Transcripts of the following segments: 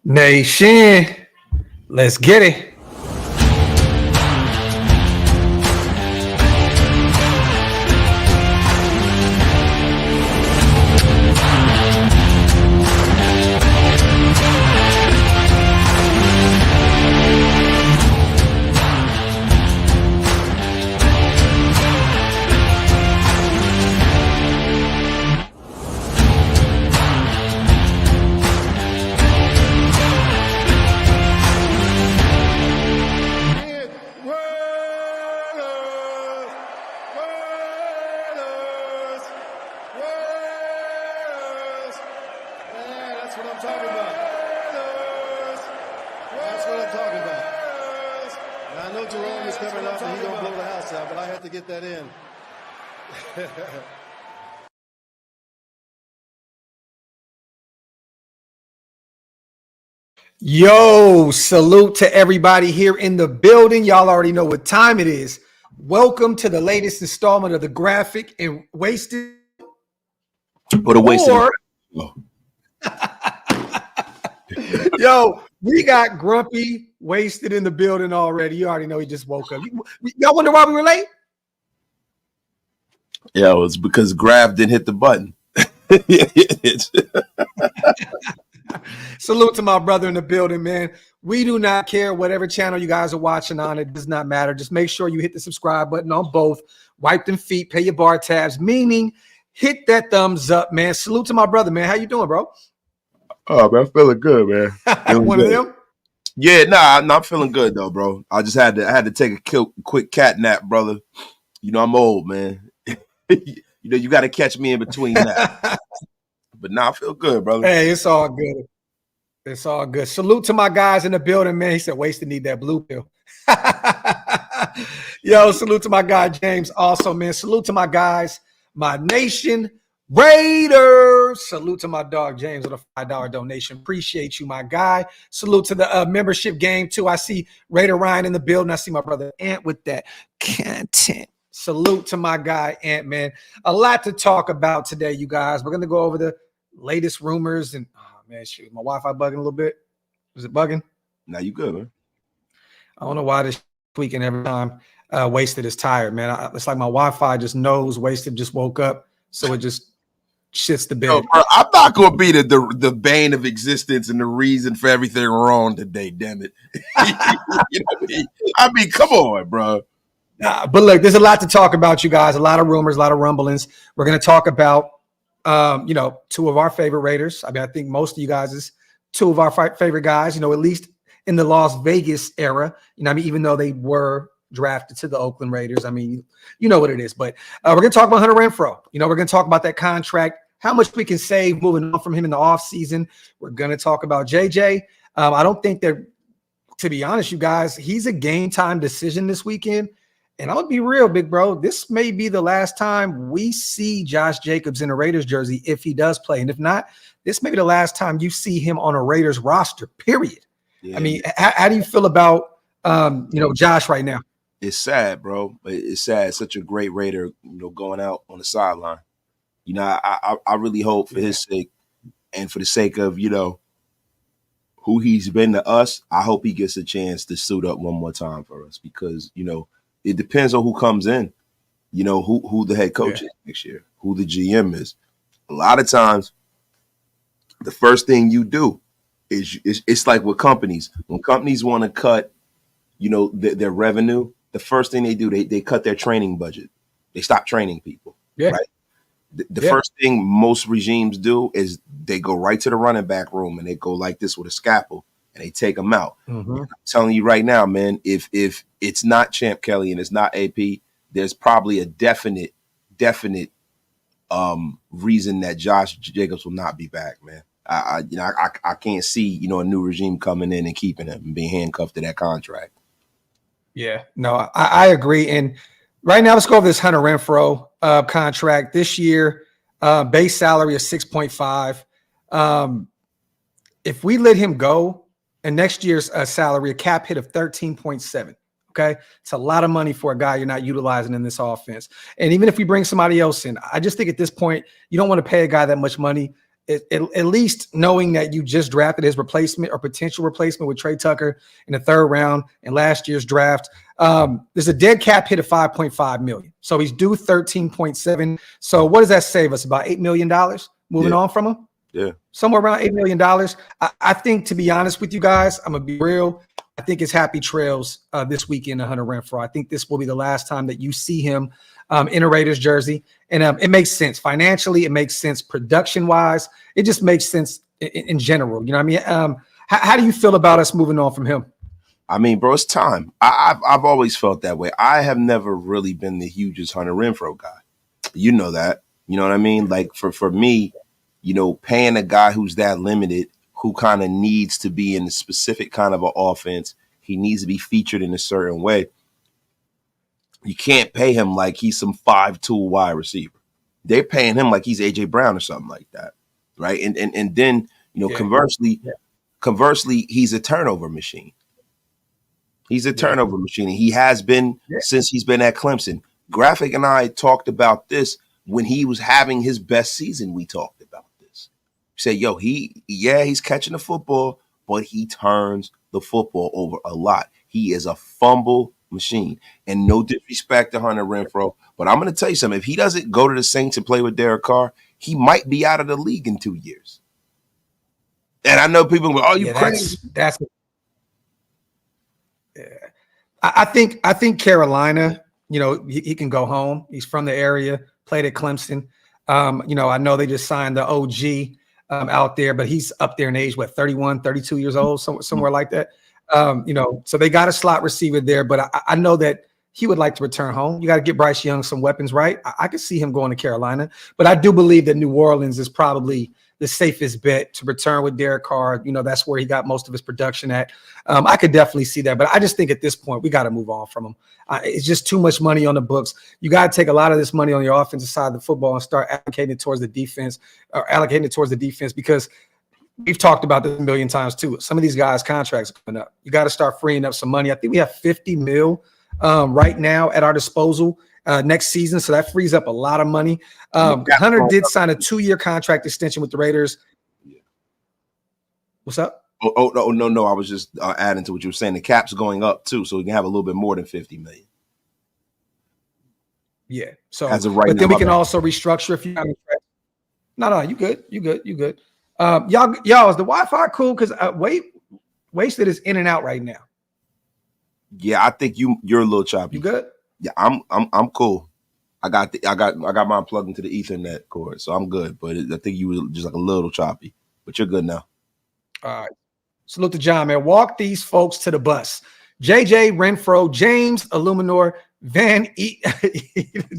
Nation, let's get it. Yo, salute to everybody here in the building. Y'all already know what time it is. Welcome to the latest installment of the Graphk and Wasted. Yo, we got Grumpy Wasted in the building already. You already know he just woke up. Y'all wonder why we were late? Yeah, it's because Graphk didn't hit the button. Salute to my brother in the building, man. We do not care whatever channel you guys are watching on. It does not matter. Just make sure you hit the subscribe button on both. Wipe them feet, pay your bar tabs, meaning hit that thumbs up, man. Salute to my brother, man. How you doing, bro? Oh, man, I'm feeling good, man. One of them? Yeah, nah, I'm not feeling good, though, bro. I just had to take a quick cat nap, brother. You know, I'm old, man. You got to catch me in between that. But now I feel good, brother. Hey, it's all good. It's all good. Salute to my guys in the building, man. He said, Wasted need that blue pill. Yo, salute to my guy, James. Also, man, salute to my guys, my nation, Raiders. Salute to my dog, James, with a $5 donation. Appreciate you, my guy. Salute to the membership game, too. I see Raider Ryan in the building. I see my brother Ant with that content. Salute to my guy, Ant, man. A lot to talk about today, you guys. We're going to go over the latest rumors and man, shoot, my Wi-Fi bugging a little bit. Is it bugging? Now you good, man. I don't know why this tweaking every time. Wasted is tired, man. It's like my Wi-Fi just knows Wasted just woke up, so it just shits the bed. Yo, bro, I'm not gonna be the bane of existence and the reason for everything wrong today. Damn it! You know I mean, come on, bro. But look, there's a lot to talk about, you guys. A lot of rumors, a lot of rumblings. We're gonna talk about. Two of our favorite Raiders. I mean, I think most of you guys is two of our favorite guys, at least in the Las Vegas era, I mean, even though they were drafted to the Oakland Raiders, I mean, you know what it is, but we're going to talk about Hunter Renfrow. We're going to talk about that contract, how much we can save moving on from him in the offseason. We're going to talk about JJ. I don't think that, to be honest, you guys, he's a game time decision this weekend. And I'm going to be real, big bro. This may be the last time we see Josh Jacobs in a Raiders jersey if he does play. And if not, this may be the last time you see him on a Raiders roster, period. Yeah. I mean, how do you feel about, Josh right now? It's sad, bro. It's sad. Such a great Raider, going out on the sideline. I really hope for his sake and for the sake of, who he's been to us, I hope he gets a chance to suit up one more time for us because, it depends on who comes in, who the head coach is next year, who the GM is. A lot of times, the first thing you do is it's like with companies. When companies want to cut, their revenue, the first thing they do, they cut their training budget. They stop training people. Yeah. Right? The first thing most regimes do is they go right to the running back room and they go like this with a scalpel. And they take them out. Mm-hmm. I'm telling you right now, man, if it's not Champ Kelly and it's not AP, there's probably a definite reason that Josh Jacobs will not be back, man. I can't see, a new regime coming in and keeping him and being handcuffed to that contract. Yeah, no, I agree. And right now, let's go over this Hunter Renfrow contract this year. Base salary is 6.5. If we let him go, and next year's salary, a cap hit of 13.7. Okay. It's a lot of money for a guy you're not utilizing in this offense. And even if we bring somebody else in, I just think at this point, you don't want to pay a guy that much money at least knowing that you just drafted his replacement or potential replacement with Trey Tucker in the 3rd round in last year's draft. There's a dead cap hit of $5.5 million. So he's due 13.7. So what does that save us? About $8 million moving on from him? Yeah. Somewhere around $8 million. I think, to be honest with you guys, I'm going to be real. I think it's happy trails this weekend to Hunter Renfrow. I think this will be the last time that you see him in a Raiders jersey. And it makes sense financially. It makes sense production-wise. It just makes sense in general. You know what I mean? How do you feel about us moving on from him? I mean, bro, it's time. I've always felt that way. I have never really been the hugest Hunter Renfrow guy. You know that. You know what I mean? Like, for me, you know, paying a guy who's that limited, who kind of needs to be in a specific kind of an offense, he needs to be featured in a certain way. You can't pay him like he's some 5'2" wide receiver. They're paying him like he's AJ Brown or something like that, right? And then, you know, conversely, he's a turnover machine. He's a turnover machine, and he has been since he's been at Clemson. Graphk and I talked about this when he was having his best season. We talked about this. We said, yo, he's catching the football, but he turns the football over a lot. He is a fumble machine. And no disrespect to Hunter Renfrow, but I'm going to tell you something. If he doesn't go to the Saints and play with Derek Carr, he might be out of the league in 2 years. And I know people go, "Oh, you crazy?" I think Carolina, you know, he can go home. He's from the area, played at Clemson. You know, I know they just signed the OG out there, but he's up there in age, 31, 32 years old, somewhere like that. You know, so they got a slot receiver there, but I know that he would like to return home. You got to get Bryce Young some weapons, right? I could see him going to Carolina, but I do believe that New Orleans is probably the safest bet to return with Derek Carr. You know, that's where he got most of his production at. I could definitely see that, but I just think at this point we got to move on from him. It's just too much money on the books. You got to take a lot of this money on your offensive side of the football and start allocating it towards the defense, because we've talked about this a million times too. Some of these guys' contracts are coming up. You got to start freeing up some money. I think we have $50 million right now at our disposal next season, so that frees up a lot of money. Hunter did sign a 2-year contract extension with the Raiders. What's up? No. I was just adding to what you were saying. The cap's going up too, so we can have a little bit more than $50 million. Yeah. So, as of right but now, then we can also restructure if you. No, you good. You good. Y'all, is the Wi-Fi cool? Because Wasted is in and out right now. Yeah, I think you're a little choppy. You good? Yeah, I'm cool. I got mine plugged into the Ethernet cord, so I'm good. But I think you were just like a little choppy, but you're good now. All right. Salute to John, man. Walk these folks to the bus. JJ Renfrow, James Illuminor, Van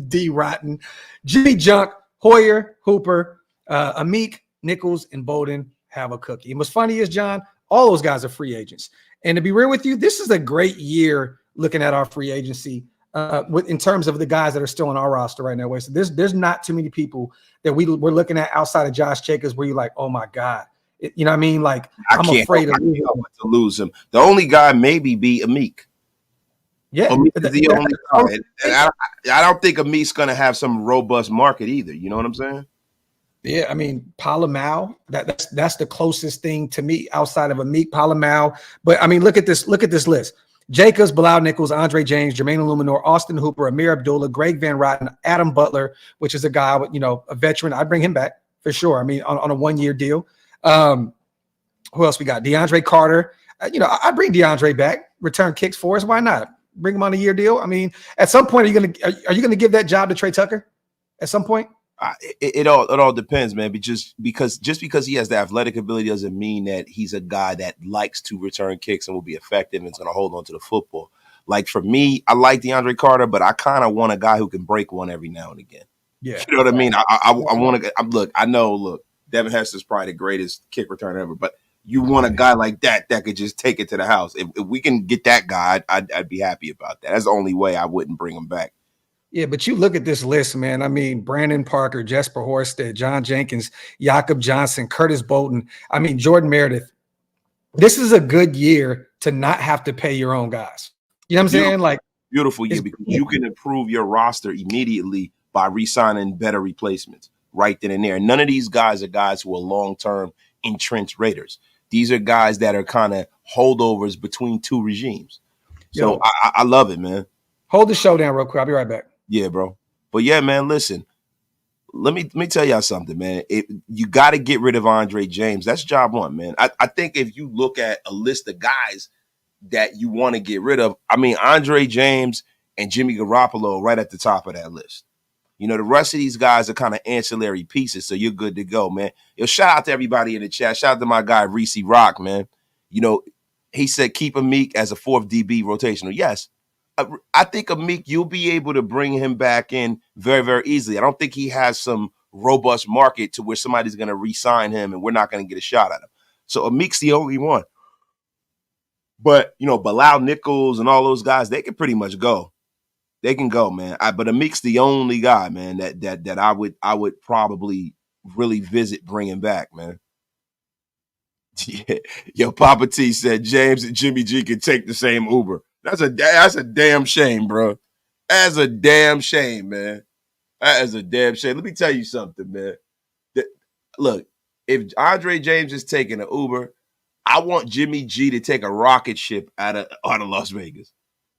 D. Rotten, Jimmy Junk, Hoyer, Hooper, Amik, Nichols, and Bowden have a cookie. And what's funny is, John, all those guys are free agents. And to be real with you, this is a great year looking at our free agency in terms of the guys that are still on our roster right now. So there's not too many people that we're looking at outside of Josh Jacobs where you're like, oh my God. You know what I mean? Like, I'm afraid to lose him. The only guy maybe be Amik. Yeah. Amik is the only guy. And I don't think Amik's going to have some robust market either. You know what I'm saying? Yeah, I mean, Palamau, that's the closest thing to me outside of Amik, Palamau. But I mean, look at this list. Jacobs, Bilal Nichols, Andre James, Jermaine Illuminor, Austin Hooper, Amir Abdullah, Greg Van Rotten, Adam Butler, which is a guy with, you know, a veteran. I'd bring him back for sure. I mean, on a 1-year deal. Who else we got? DeAndre Carter. You know, I bring DeAndre back, return kicks for us. Why not? Bring him on a year deal. I mean, at some point, are you gonna give that job to Trey Tucker? At some point? It all depends, man. But just because he has the athletic ability doesn't mean that he's a guy that likes to return kicks and will be effective and is going to hold on to the football. Like for me, I like DeAndre Carter, but I kind of want a guy who can break one every now and again. Yeah, you know what I mean. I want to look. I know. Look, Devin Hester's probably the greatest kick returner ever, but you want a guy like that could just take it to the house. If we can get that guy, I'd be happy about that. That's the only way I wouldn't bring him back. Yeah, but you look at this list, man. I mean, Brandon Parker, Jesper Horsted, John Jenkins, Jakob Johnson, Curtis Bolton. I mean, Jordan Meredith. This is a good year to not have to pay your own guys. You know what I'm saying? Like, beautiful year because you can improve your roster immediately by re-signing better replacements. right then and there. And none of these guys are guys who are long-term entrenched Raiders. These are guys that are kind of holdovers between two regimes. So Yo, I love it, man. hold the show down real quick. I'll be right back. Yeah, bro. But yeah, man, listen. Let me tell y'all something, man. You got to get rid of Andre James. That's job one, man. I think if you look at a list of guys that you want to get rid of, I mean, Andre James and Jimmy Garoppolo right at the top of that list. You know, the rest of these guys are kind of ancillary pieces, so you're good to go, man. Yo, shout out to everybody in the chat. Shout out to my guy, Reese Rock, man. You know, he said keep Amik as a fourth DB rotational. Yes. I think Amik, you'll be able to bring him back in very, very easily. I don't think he has some robust market to where somebody's going to re-sign him and we're not going to get a shot at him. So Amik's the only one. But, you know, Bilal Nichols and all those guys, they can pretty much go. They can go, man. But Amik's the only guy, man, that I would probably really visit bringing back, man. Yeah. Yo, Papa T said James and Jimmy G can take the same Uber. That's a damn shame, bro. That's a damn shame, man. That is a damn shame. Let me tell you something, man. Look, if Andre James is taking an Uber, I want Jimmy G to take a rocket ship out of Las Vegas.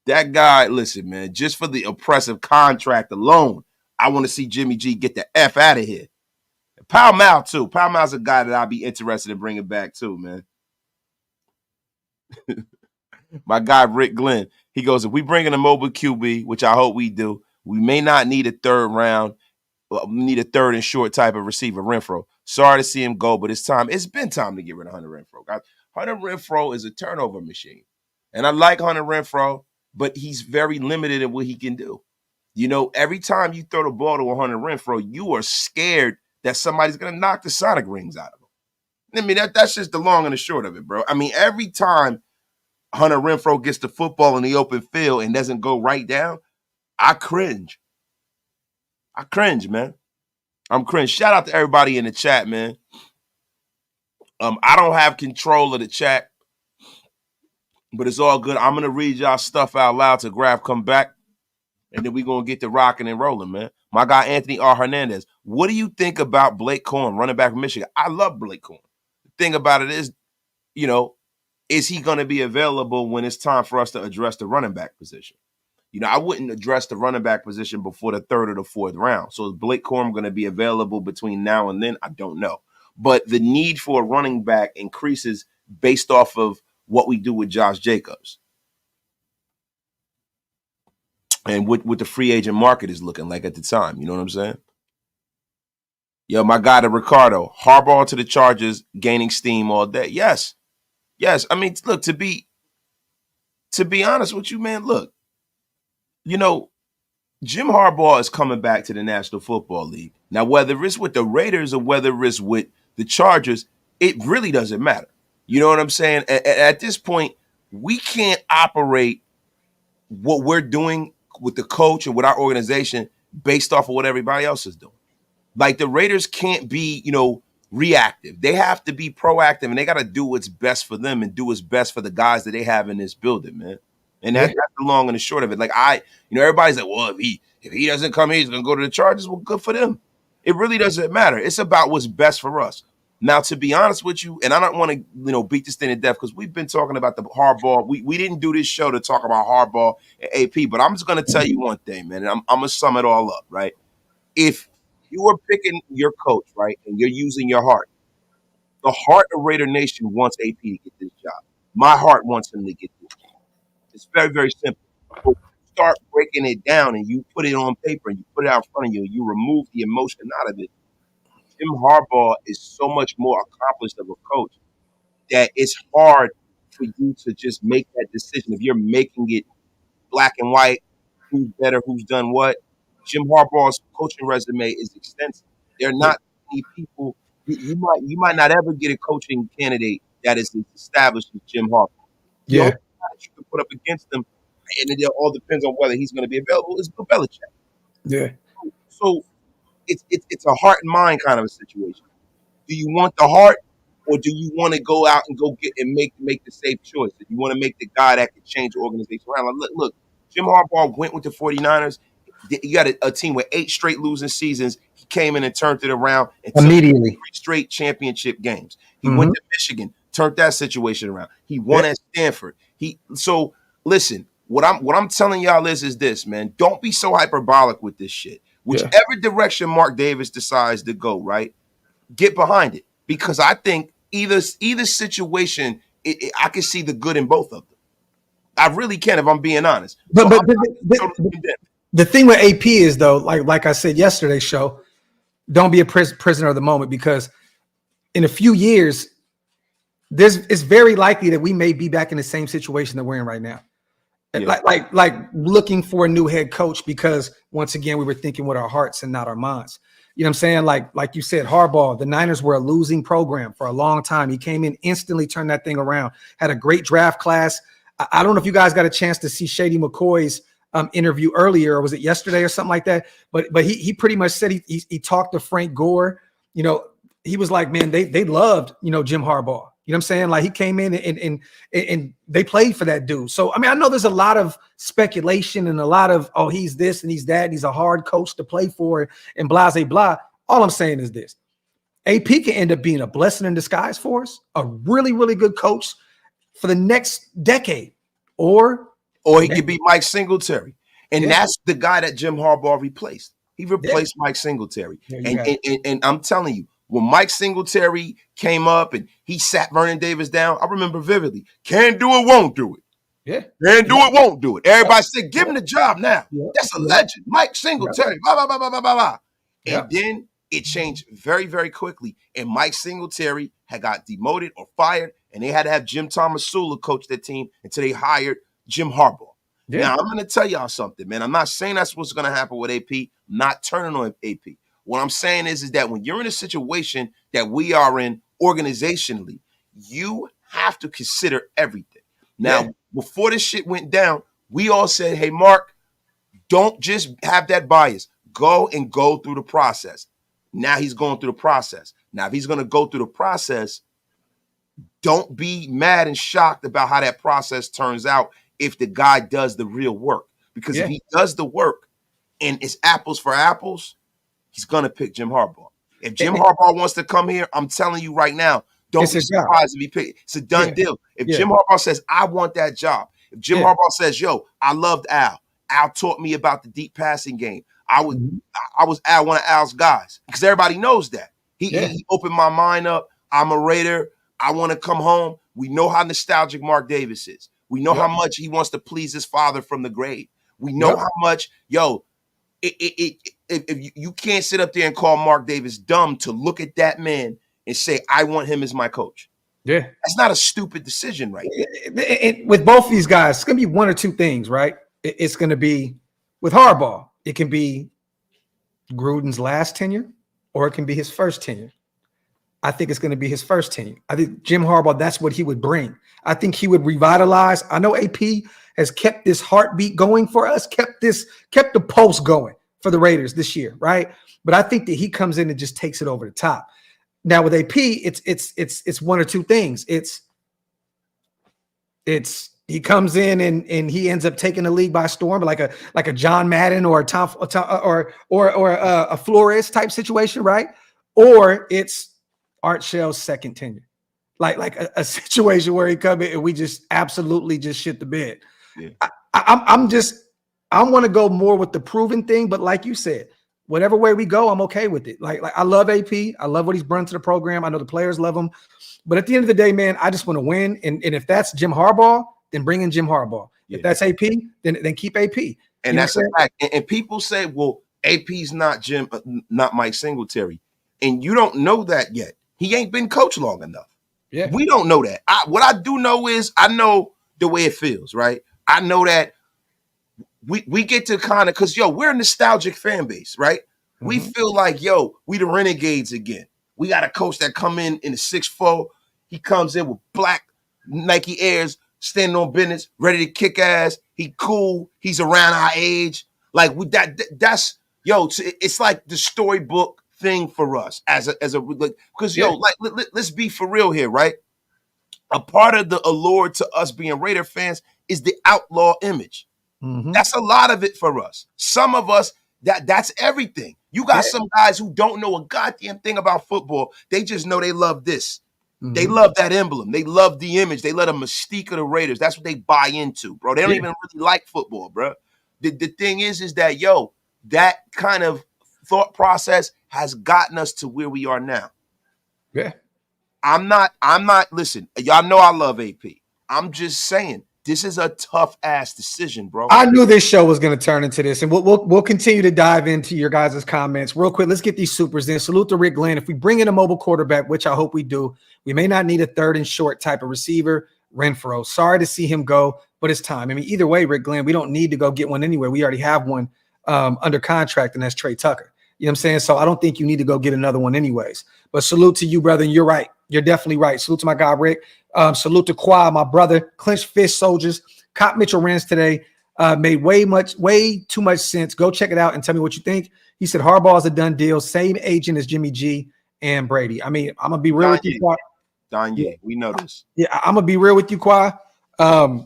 That guy, listen, man, just for the oppressive contract alone, I want to see Jimmy G get the F out of here. Pal Mal, too. Pal Mal's a guy that I'd be interested in bringing back, too, man. My guy, Rick Glenn, he goes, if we bring in a mobile QB, which I hope we do, we may not need a third round. We need a third and short type of receiver, Renfrow. Sorry to see him go, but it's time. It's been time to get rid of Hunter Renfrow. Guys, Hunter Renfrow is a turnover machine. And I like Hunter Renfrow, but he's very limited in what he can do. You know, every time you throw the ball to Hunter Renfrow, you are scared that somebody's going to knock the Sonic rings out of him. I mean, that's just the long and the short of it, bro. I mean, every time Hunter Renfrow gets the football in the open field and doesn't go right down, I cringe. I cringe, man. I'm cringe. Shout out to everybody in the chat, man. I don't have control of the chat, but it's all good. I'm going to read y'all stuff out loud till Graphk come back, and then we're going to get to rocking and rolling, man. My guy, Anthony R. Hernandez. What do you think about Blake Corum, running back from Michigan? I love Blake Corum. The thing about it is, you know, is he going to be available when it's time for us to address the running back position? You know, I wouldn't address the running back position before the third or the fourth round. So is Blake Corum going to be available between now and then? I don't know. But the need for a running back increases based off of what we do with Josh Jacobs and what the free agent market is looking like at the time. You know what I'm saying? Yo, my guy, to Ricardo, Harbaugh to the Chargers, gaining steam all day. Yes. Yes. I mean, look, to be honest with you, man, look, you know, Jim Harbaugh is coming back to the National Football League. Now, whether it's with the Raiders or whether it's with the Chargers, it really doesn't matter. You know what I'm saying? At this point, we can't operate what we're doing with the coach and with our organization based off of what everybody else is doing. Like, the Raiders can't be, you know, reactive. They have to be proactive, and they got to do what's best for them and do what's best for the guys that they have in this building, man. And that's the long and the short of it. Like, everybody's like, well, if he doesn't come here, he's going to go to the Chargers. Well, good for them. It really doesn't matter. It's about what's best for us. Now, to be honest with you, and I don't want to, you know, beat this thing to death because we've been talking about the Harbaugh. We didn't do this show to talk about Harbaugh and AP, but I'm just going to tell you one thing, man, and I'm going to sum it all up, right? If you are picking your coach, right, and you're using your heart, the heart of Raider Nation wants AP to get this job. My heart wants him to get this job. It's very, very simple. But you start breaking it down and you put it on paper and you put it out in front of you and you remove the emotion out of it. Jim Harbaugh is so much more accomplished of a coach that it's hard for you to just make that decision. If you're making it black and white, who's better, who's done what. Jim Harbaugh's coaching resume is extensive. There are not many people. You might not ever get a coaching candidate that is as established as Jim Harbaugh. The only guy that you can put up against him, and it all depends on whether he's going to be available, is Bill Belichick. Yeah. So it's a heart and mind kind of a situation. Do you want the heart, or do you want to go out and go get and make the safe choice? If you want to make the guy that can change the organization around. Look, Jim Harbaugh went with the 49ers. You got a team with 8 straight losing seasons. He came in and turned it around and took immediately 3 straight championship games. He Mm-hmm. went to Michigan, turned that situation around. He won at Stanford. So listen, what I'm telling y'all is this, man. Don't be so hyperbolic with this shit. Whichever direction Mark Davis decides to go, right, get behind it. Because I think either situation, I can see the good in both of them. I really can, if I'm being honest. But the thing with AP is, though, like I said yesterday's show, don't be a prisoner of the moment, because in a few years, it's very likely that we may be back in the same situation that we're in right now. Yeah. Like looking for a new head coach, because once again, we were thinking with our hearts and not our minds. You know what I'm saying? Like you said, Harbaugh, the Niners were a losing program for a long time. He came in, instantly turned that thing around, had a great draft class. I don't know if you guys got a chance to see Shady McCoy's interview earlier, or was it yesterday or something like that? But he pretty much said he talked to Frank Gore. You know, he was like, man, they loved, Jim Harbaugh. You know what I'm saying? Like, he came in and they played for that dude. So, I mean, I know there's a lot of speculation and a lot of, oh, he's this and he's that, and he's a hard coach to play for and blah, blah, blah. All I'm saying is this. AP can end up being a blessing in disguise for us, a really, really good coach for the next decade. Or he could be Mike Singletary. And that's the guy that Jim Harbaugh replaced. He replaced Mike Singletary. And I'm telling you, when Mike Singletary came up and he sat Vernon Davis down, I remember vividly. Can't do it, won't do it. Yeah. Can't do it, won't do it. Everybody said, give him the job now. That's a legend. Mike Singletary. Blah, blah, blah, blah, blah, blah. And then it changed very, very quickly. And Mike Singletary had got demoted or fired, and they had to have Jim Thomasula coach that team until they hired Jim Harbaugh. Yeah. Now, I'm going to tell y'all something, man. I'm not saying that's what's going to happen with AP. I'm not turning on AP. What I'm saying is that when you're in a situation that we are in organizationally, you have to consider everything. Now, before this shit went down, we all said, hey, Mark, don't just have that bias. Go through the process. Now he's going through the process. Now, if he's going to go through the process, don't be mad and shocked about how that process turns out if the guy does the real work. Because if he does the work and it's apples for apples, he's going to pick Jim Harbaugh. If Jim Harbaugh wants to come here, I'm telling you right now, don't be surprised if he pick. It's a done deal. If Jim Harbaugh says, I want that job. If Jim Harbaugh says, yo, I loved Al. Al taught me about the deep passing game. I was Al, one of Al's guys, because everybody knows that. He opened my mind up. I'm a Raider. I want to come home. We know how nostalgic Mark Davis is. We know how much he wants to please his father from the grave. We know how much, if you can't sit up there and call Mark Davis dumb to look at that man and say, I want him as my coach. Yeah. That's not a stupid decision, right? With both these guys, it's going to be one or two things, right? It's going to be, with Harbaugh, it can be Gruden's last tenure, or it can be his first tenure. I think it's going to be his first tenure. I think Jim Harbaugh, that's what he would bring. I think he would revitalize. I know AP has kept this heartbeat going for us, kept the pulse going for the Raiders this year, right? But I think that he comes in and just takes it over the top. Now with AP, it's one or two things. It's he comes in and he ends up taking the league by storm, like a John Madden or a Flores type situation, right? Or it's Art Shell's second tenure, like a situation where he come in and we just absolutely just shit the bed. Yeah. I want to go more with the proven thing, but like you said, whatever way we go, I'm okay with it. Like I love AP. I love what he's brought to the program. I know the players love him, but at the end of the day, man, I just want to win. And if that's Jim Harbaugh, then bring in Jim Harbaugh. Yeah. If that's AP, then keep AP. And that's a fact. And people say, well, AP's not Mike Singletary, and you don't know that yet. He ain't been coached long enough. Yeah, we don't know that. What I do know is I know the way it feels, right? I know that we get to kind of, because, we're a nostalgic fan base, right? Mm-hmm. We feel like, we the Renegades again. We got a coach that come in the 6'4". He comes in with black Nike Airs, standing on business, ready to kick ass. He cool. He's around our age. Like it's like the storybook thing for us because let's be for real here, right? A part of the allure to us being Raider fans is the outlaw image. That's a lot of it for us. Some of us, that's everything. You got some guys who don't know a goddamn thing about football. They just know they love this. They love that emblem. They love the image. They love the mystique of the Raiders. That's what they buy into, bro. They don't even really like football, bro. The thing is that, that kind of thought process has gotten us to where we are now. Yeah. I'm not, listen, y'all know I love AP. I'm just saying, this is a tough ass decision, bro. I knew this show was going to turn into this, and we'll continue to dive into your guys' comments real quick. Let's get these supers in. Salute to Rick Glenn. If we bring in a mobile quarterback, which I hope we do, we may not need a third and short type of receiver. Renfrow. Sorry to see him go, but it's time. I mean, either way, Rick Glenn, we don't need to go get one anywhere. We already have one under contract, and that's Trey Tucker. You know what I'm saying? So I don't think you need to go get another one anyways. But salute to you, brother, and you're right. You're definitely right. Salute to my guy, Rick. Salute to Qua, my brother. Clenched fist soldiers. Cop Mitchell Renz today made way too much sense. Go check it out and tell me what you think. He said Harbaugh is a done deal. Same agent as Jimmy G and Brady. I mean, I'm going to be real with you, Qua. We know this. Yeah, I'm going to be real with you, Qua. I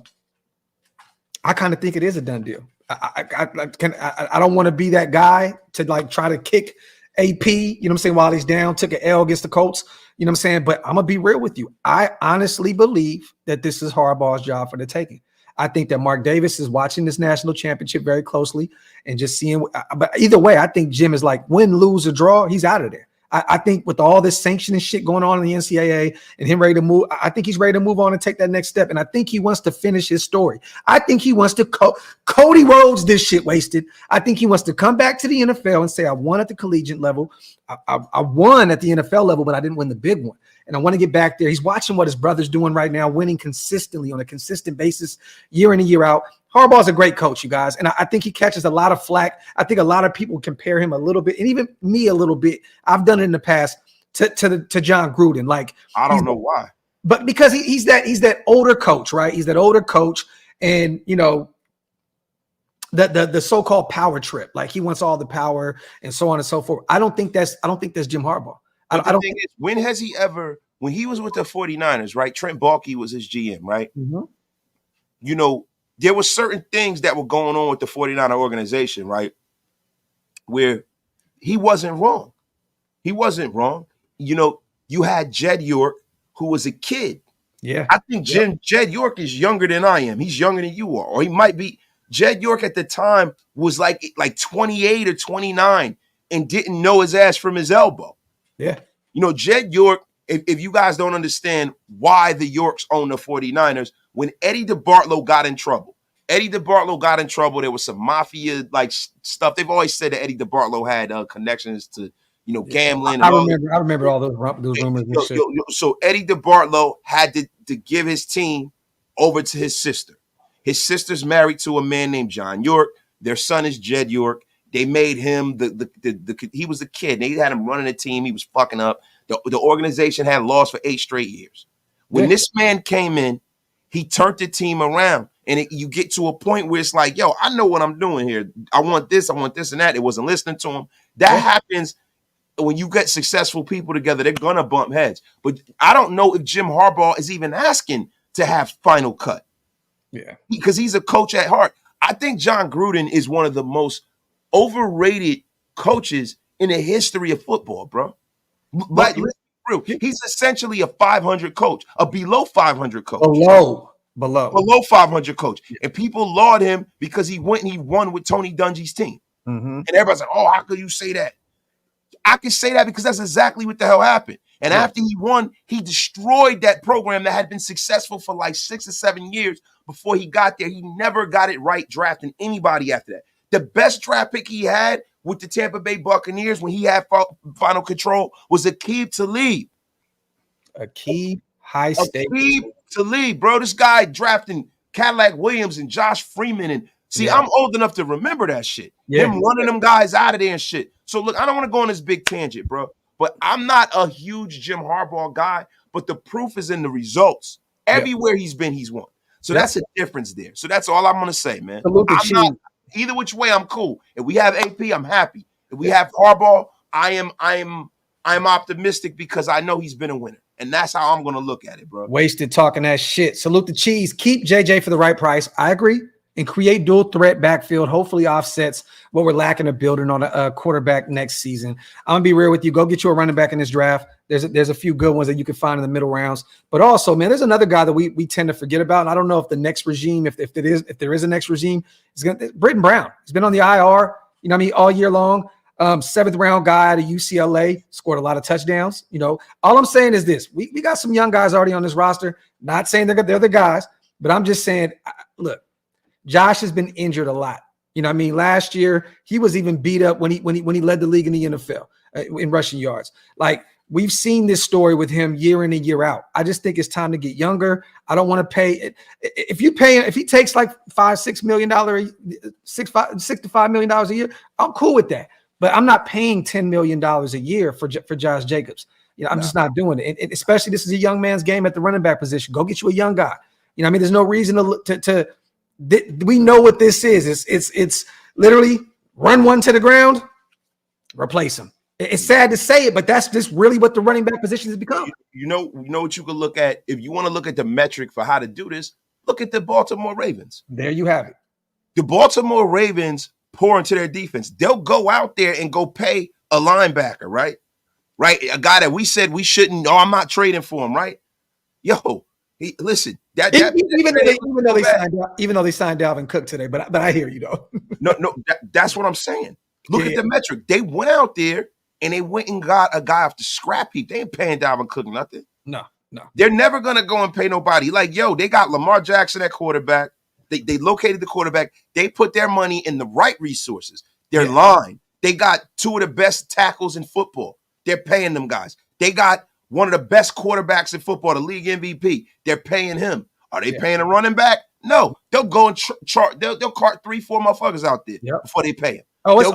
kind of think it is a done deal. I don't want to be that guy to like try to kick AP, you know what I'm saying, while he's down, took an L against the Colts, you know what I'm saying? But I'm going to be real with you. I honestly believe that this is Harbaugh's job for the taking. I think that Mark Davis is watching this national championship very closely and just seeing. But either way, I think Jim is like, win, lose, or draw, he's out of there. I think with all this sanctioning shit going on in the NCAA and him ready to move, I think he's ready to move on and take that next step. And I think he wants to finish his story. I think he wants to Cody Rhodes this shit wasted. I think he wants to come back to the NFL and say, I won at the collegiate level. I won at the NFL level, but I didn't win the big one. And I want to get back there. He's watching what his brother's doing right now, winning consistently on a consistent basis, year in and year out. Harbaugh's a great coach, you guys. And I think he catches a lot of flack. I think a lot of people compare him a little bit, and even me a little bit. I've done it in the past to John Gruden. Like, I don't know why. But because he's that older coach, right? He's that older coach. And, you know, the so-called power trip. Like, he wants all the power and so on and so forth. I don't think that's Jim Harbaugh. I don't think when has he ever, when he was with the 49ers, right? Trent Baalke was his GM, right? Mm-hmm. You know, there were certain things that were going on with the 49er organization, right? Where he wasn't wrong. He wasn't wrong. You know, you had Jed York, who was a kid. Yeah. I think Jed York is younger than I am. He's younger than you are. Or he might be. Jed York at the time was like 28 or 29 and didn't know his ass from his elbow. Yeah. You know, Jed York, if you guys don't understand why the Yorks own the 49ers, when Eddie DeBartolo got in trouble, there was some mafia-like stuff. They've always said that Eddie DeBartolo had connections to, you know, gambling. I remember all those rumors and shit. So Eddie DeBartolo had to give his team over to his sister. His sister's married to a man named John York. Their son is Jed York. They made him he was a kid. They had him running the team. He was fucking up. The organization had lost for 8 straight years. When this man came in, he turned the team around. And you get to a point where it's like, yo, I know what I'm doing here. I want this and that. It wasn't listening to him. That happens when you get successful people together. They're going to bump heads. But I don't know if Jim Harbaugh is even asking to have final cut. Yeah. Because he's a coach at heart. I think John Gruden is one of the most overrated coaches in the history of football, bro. Like, he's essentially a 500 coach, a below 500 coach. Below 500 coach. Yeah. And people laud him because he went and he won with Tony Dungy's team. Mm-hmm. And everybody's like, oh, how could you say that? I can say that because that's exactly what the hell happened. And after he won, he destroyed that program that had been successful for like 6 or 7 years before he got there. He never got it right drafting anybody after that. The best draft pick he had with the Tampa Bay Buccaneers when he had final control was Aqib Talib. Aqib Talib, bro. This guy drafting Cadillac Williams and Josh Freeman. And see, I'm old enough to remember that shit. Yeah. Him running them guys out of there and shit. So look, I don't want to go on this big tangent, bro. But I'm not a huge Jim Harbaugh guy, but the proof is in the results. Everywhere he's been, he's won. So that's a difference there. So that's all I'm going to say, man. I'm not, either which way, I'm cool. If we have AP, I'm happy. If we have Harbaugh, I'm optimistic because I know he's been a winner. And that's how I'm going to look at it, bro. Wasted talking that shit. Salute the cheese. Keep JJ for the right price. I agree. and create dual threat backfield. Hopefully offsets what we're lacking of building on a quarterback next season. I'm gonna be real with you. Go get you a running back in this draft. There's a few good ones that you can find in the middle rounds. But also, man, there's another guy that we tend to forget about. And I don't know if the next regime, if there is a next regime, is gonna Britton Brown. He's been on the IR, you know what I mean, all year long. 7th round guy out of UCLA, scored a lot of touchdowns. You know, all I'm saying is this: we got some young guys already on this roster. Not saying they're the guys, but I'm just saying, look, Josh has been injured a lot. You know what I mean? Last year, he was even beat up when he led the league in the NFL in rushing yards. Like, we've seen this story with him year in and year out. I just think it's time to get younger. I don't want to pay it. If he takes like $6 million, $6 to $5 million a year, I'm cool with that. But I'm not paying $10 million a year for Josh Jacobs. You know, I'm just not doing it. And especially, this is a young man's game at the running back position. Go get you a young guy. You know what I mean? There's no reason to we know what this is. It's literally run one to the ground, replace him. It's sad to say it, but that's just really what the running back position has become. You know what you could look at if you want to look at the metric for how to do this. Look at the Baltimore Ravens. There you have it. The Baltimore Ravens pour into their defense. They'll go out there and go pay a linebacker, right? Right, a guy that we said we shouldn't. Oh, I'm not trading for him, right? Yo, listen. Even though they signed Dalvin Cook today, but I hear you though. no, that's what I'm saying. Look at the metric. They went out there and they went and got a guy off the scrap heap. They ain't paying Dalvin Cook nothing. No. They're never gonna go and pay nobody. Like, yo, they got Lamar Jackson at quarterback. They located the quarterback. They put their money in the right resources. Their line. They got 2 of the best tackles in football. They're paying them guys. They got one of the best quarterbacks in football, the league MVP. They're paying him. Are they paying a running back? No. They'll go and chart. They'll cart 3-4 motherfuckers out there before they pay him. Oh, it's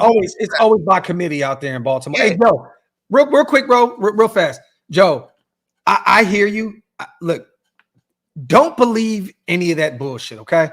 always by committee out there in Baltimore. Yeah. Hey, Joe, real quick, bro, real fast. Joe, I hear you. Look, don't believe any of that bullshit, okay?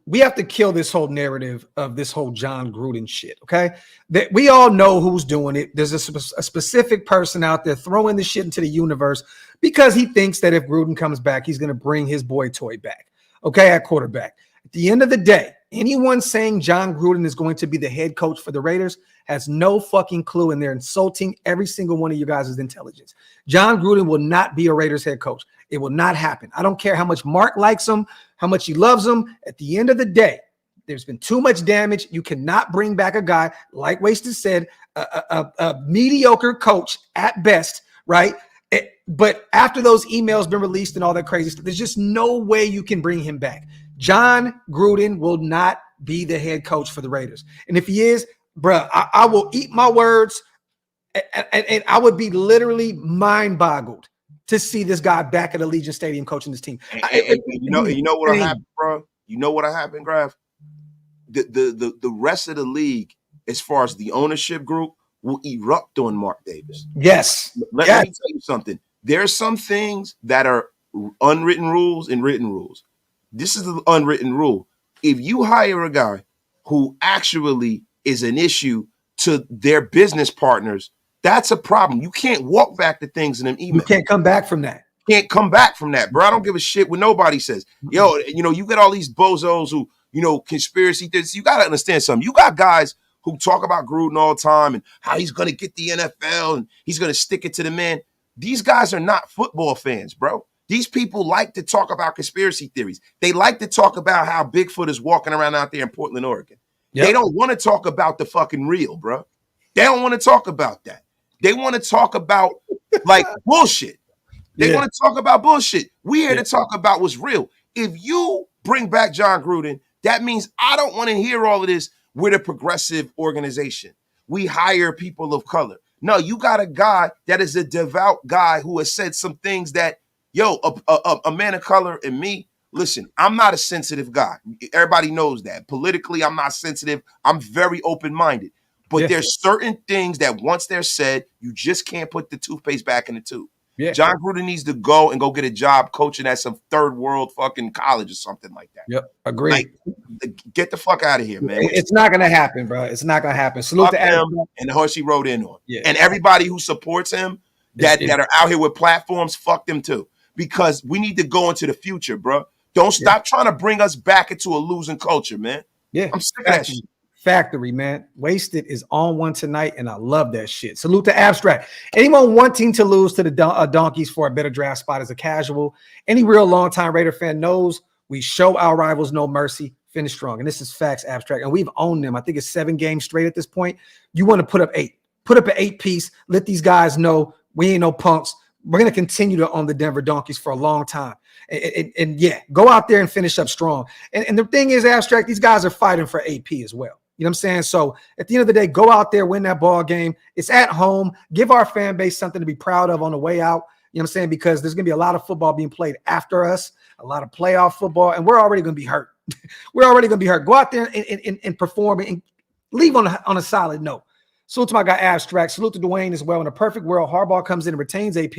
We have to kill this whole narrative of this whole John Gruden shit, okay? That we all know who's doing it. There's a specific person out there throwing this shit into the universe because he thinks that if Gruden comes back, he's going to bring his boy toy back, okay, at quarterback. At the end of the day, anyone saying John Gruden is going to be the head coach for the Raiders has no fucking clue, and they're insulting every single one of you guys' intelligence. John Gruden will not be a Raiders head coach. It will not happen. I don't care how much Mark likes him, how much he loves him. At the end of the day, there's been too much damage. You cannot bring back a guy, like Wasted said, a mediocre coach at best, right? But after those emails been released and all that crazy stuff, there's just no way you can bring him back. John Gruden will not be the head coach for the Raiders. And if he is, bruh, I will eat my words, and I would be literally mind-boggled to see this guy back at Allegiant Stadium coaching this team. You know what'll happen, bro? You know what'll happen, Graphk? The rest of the league, as far as the ownership group, will erupt on Mark Davis. Yes. Let me tell you something. There are some things that are unwritten rules and written rules. This is the unwritten rule. If you hire a guy who actually is an issue to their business partners, that's a problem. You can't walk back to things in an email. You can't come back from that. Can't come back from that, bro. I don't give a shit what nobody says. Yo, you got all these bozos who, conspiracy theories. You got to understand something. You got guys who talk about Gruden all the time and how he's going to get the NFL and he's going to stick it to the man. These guys are not football fans, bro. These people like to talk about conspiracy theories. They like to talk about how Bigfoot is walking around out there in Portland, Oregon. Yep. They don't want to talk about the fucking real, bro. They don't want to talk about that. They want to talk about like bullshit. They want to talk about bullshit. We're here to talk about what's real. If you bring back John Gruden, that means I don't want to hear all of this. We're a progressive organization. We hire people of color. No, you got a guy that is a devout guy who has said some things that, a man of color and me, listen, I'm not a sensitive guy. Everybody knows that. Politically, I'm not sensitive. I'm very open-minded. But there's certain things that once they're said, you just can't put the toothpaste back in the tube. Yeah. John Gruden needs to go get a job coaching at some third world fucking college or something like that. Yep, agree. Like, get the fuck out of here, man. It's not going to happen, bro. It's not going to happen. Salute to him and the horse he rode in on. Yeah. And everybody who supports him that are out here with platforms, fuck them too. Because we need to go into the future, bro. Don't stop trying to bring us back into a losing culture, man. Yeah. I'm sick of that shit. Factory, man. Wasted is on one tonight, and I love that shit. Salute to Abstract. Anyone wanting to lose to the Donkeys for a better draft spot is a casual. Any real longtime Raider fan knows we show our rivals no mercy. Finish strong. And this is facts, Abstract. And we've owned them. I think it's 7 games straight at this point. You want to put up 8. Put up an 8-piece. Let these guys know we ain't no punks. We're going to continue to own the Denver Donkeys for a long time. And yeah, go out there and finish up strong. And the thing is, Abstract, these guys are fighting for AP as well. You know what I'm saying? So at the end of the day, go out there, win that ball game. It's at home. Give our fan base something to be proud of on the way out. You know what I'm saying? Because there's going to be a lot of football being played after us, a lot of playoff football, and we're already going to be hurt. We're already going to be hurt. Go out there and perform and leave on a solid note. Salute to my guy Abstract. Salute to Dwayne as well. In a perfect world, Harbaugh comes in and retains AP.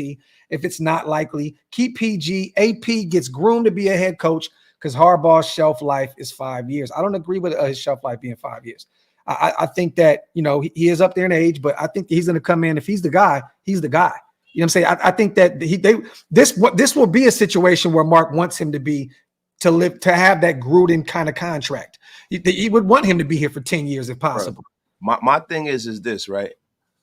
If it's not likely, keep PG. AP gets groomed to be a head coach because Harbaugh's shelf life is 5 years. I don't agree with his shelf life being 5 years. I think that, he is up there in age, but I think he's going to come in. If he's the guy, he's the guy. You know what I'm saying? I think that this will be a situation where Mark wants him to be, to have that Gruden kind of contract. He would want him to be here for 10 years if possible. My thing is this, right?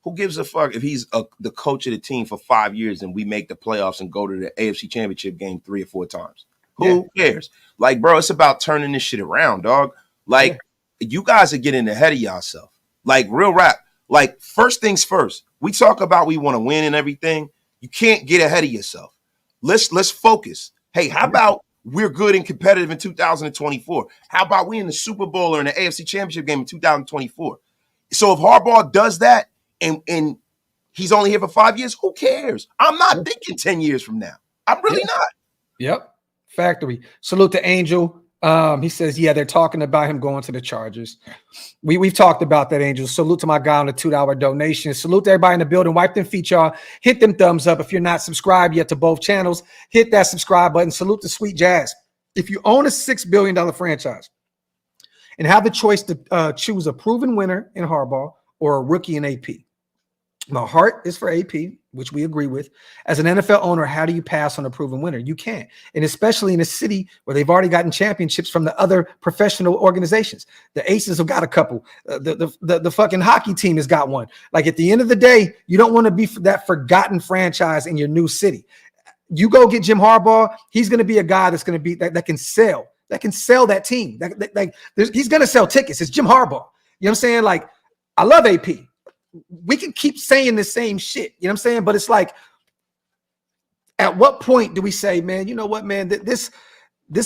Who gives a fuck if he's the coach of the team for 5 years and we make the playoffs and go to the AFC Championship game 3 or 4 times? Who cares? Like, bro, it's about turning this shit around, dog. Like, you guys are getting ahead of yourself. Like, real rap. Like, first things first. We talk about we want to win and everything. You can't get ahead of yourself. Let's focus. Hey, how about we're good and competitive in 2024? How about we in the Super Bowl or in the AFC Championship game in 2024? So if Harbaugh does that and he's only here for 5 years, who cares? I'm not thinking 10 years from now. I'm really not. Yep. Factory. Salute to Angel. He says, they're talking about him going to the Chargers. We've talked about that, Angel. Salute to my guy on the $2 donation. Salute to everybody in the building. Wipe them feet, y'all. Hit them thumbs up. If you're not subscribed yet to both channels, hit that subscribe button. Salute to Sweet Jazz. If you own a $6 billion franchise and have the choice to choose a proven winner in Harbaugh or a rookie in AP, my heart is for AP, which we agree with. As an NFL owner, how do you pass on a proven winner? You can't. And especially in a city where they've already gotten championships from the other professional organizations. The Aces have got a couple. The fucking hockey team has got one. Like, at the end of the day, you don't want to be that forgotten franchise in your new city. You go get Jim Harbaugh, he's going to be a guy that's going to be that can sell. That can sell that team. He's going to sell tickets. It's Jim Harbaugh. You know what I'm saying? Like, I love AP. We can keep saying the same shit, you know what I'm saying? But it's like, at what point do we say, man, you know what, man, this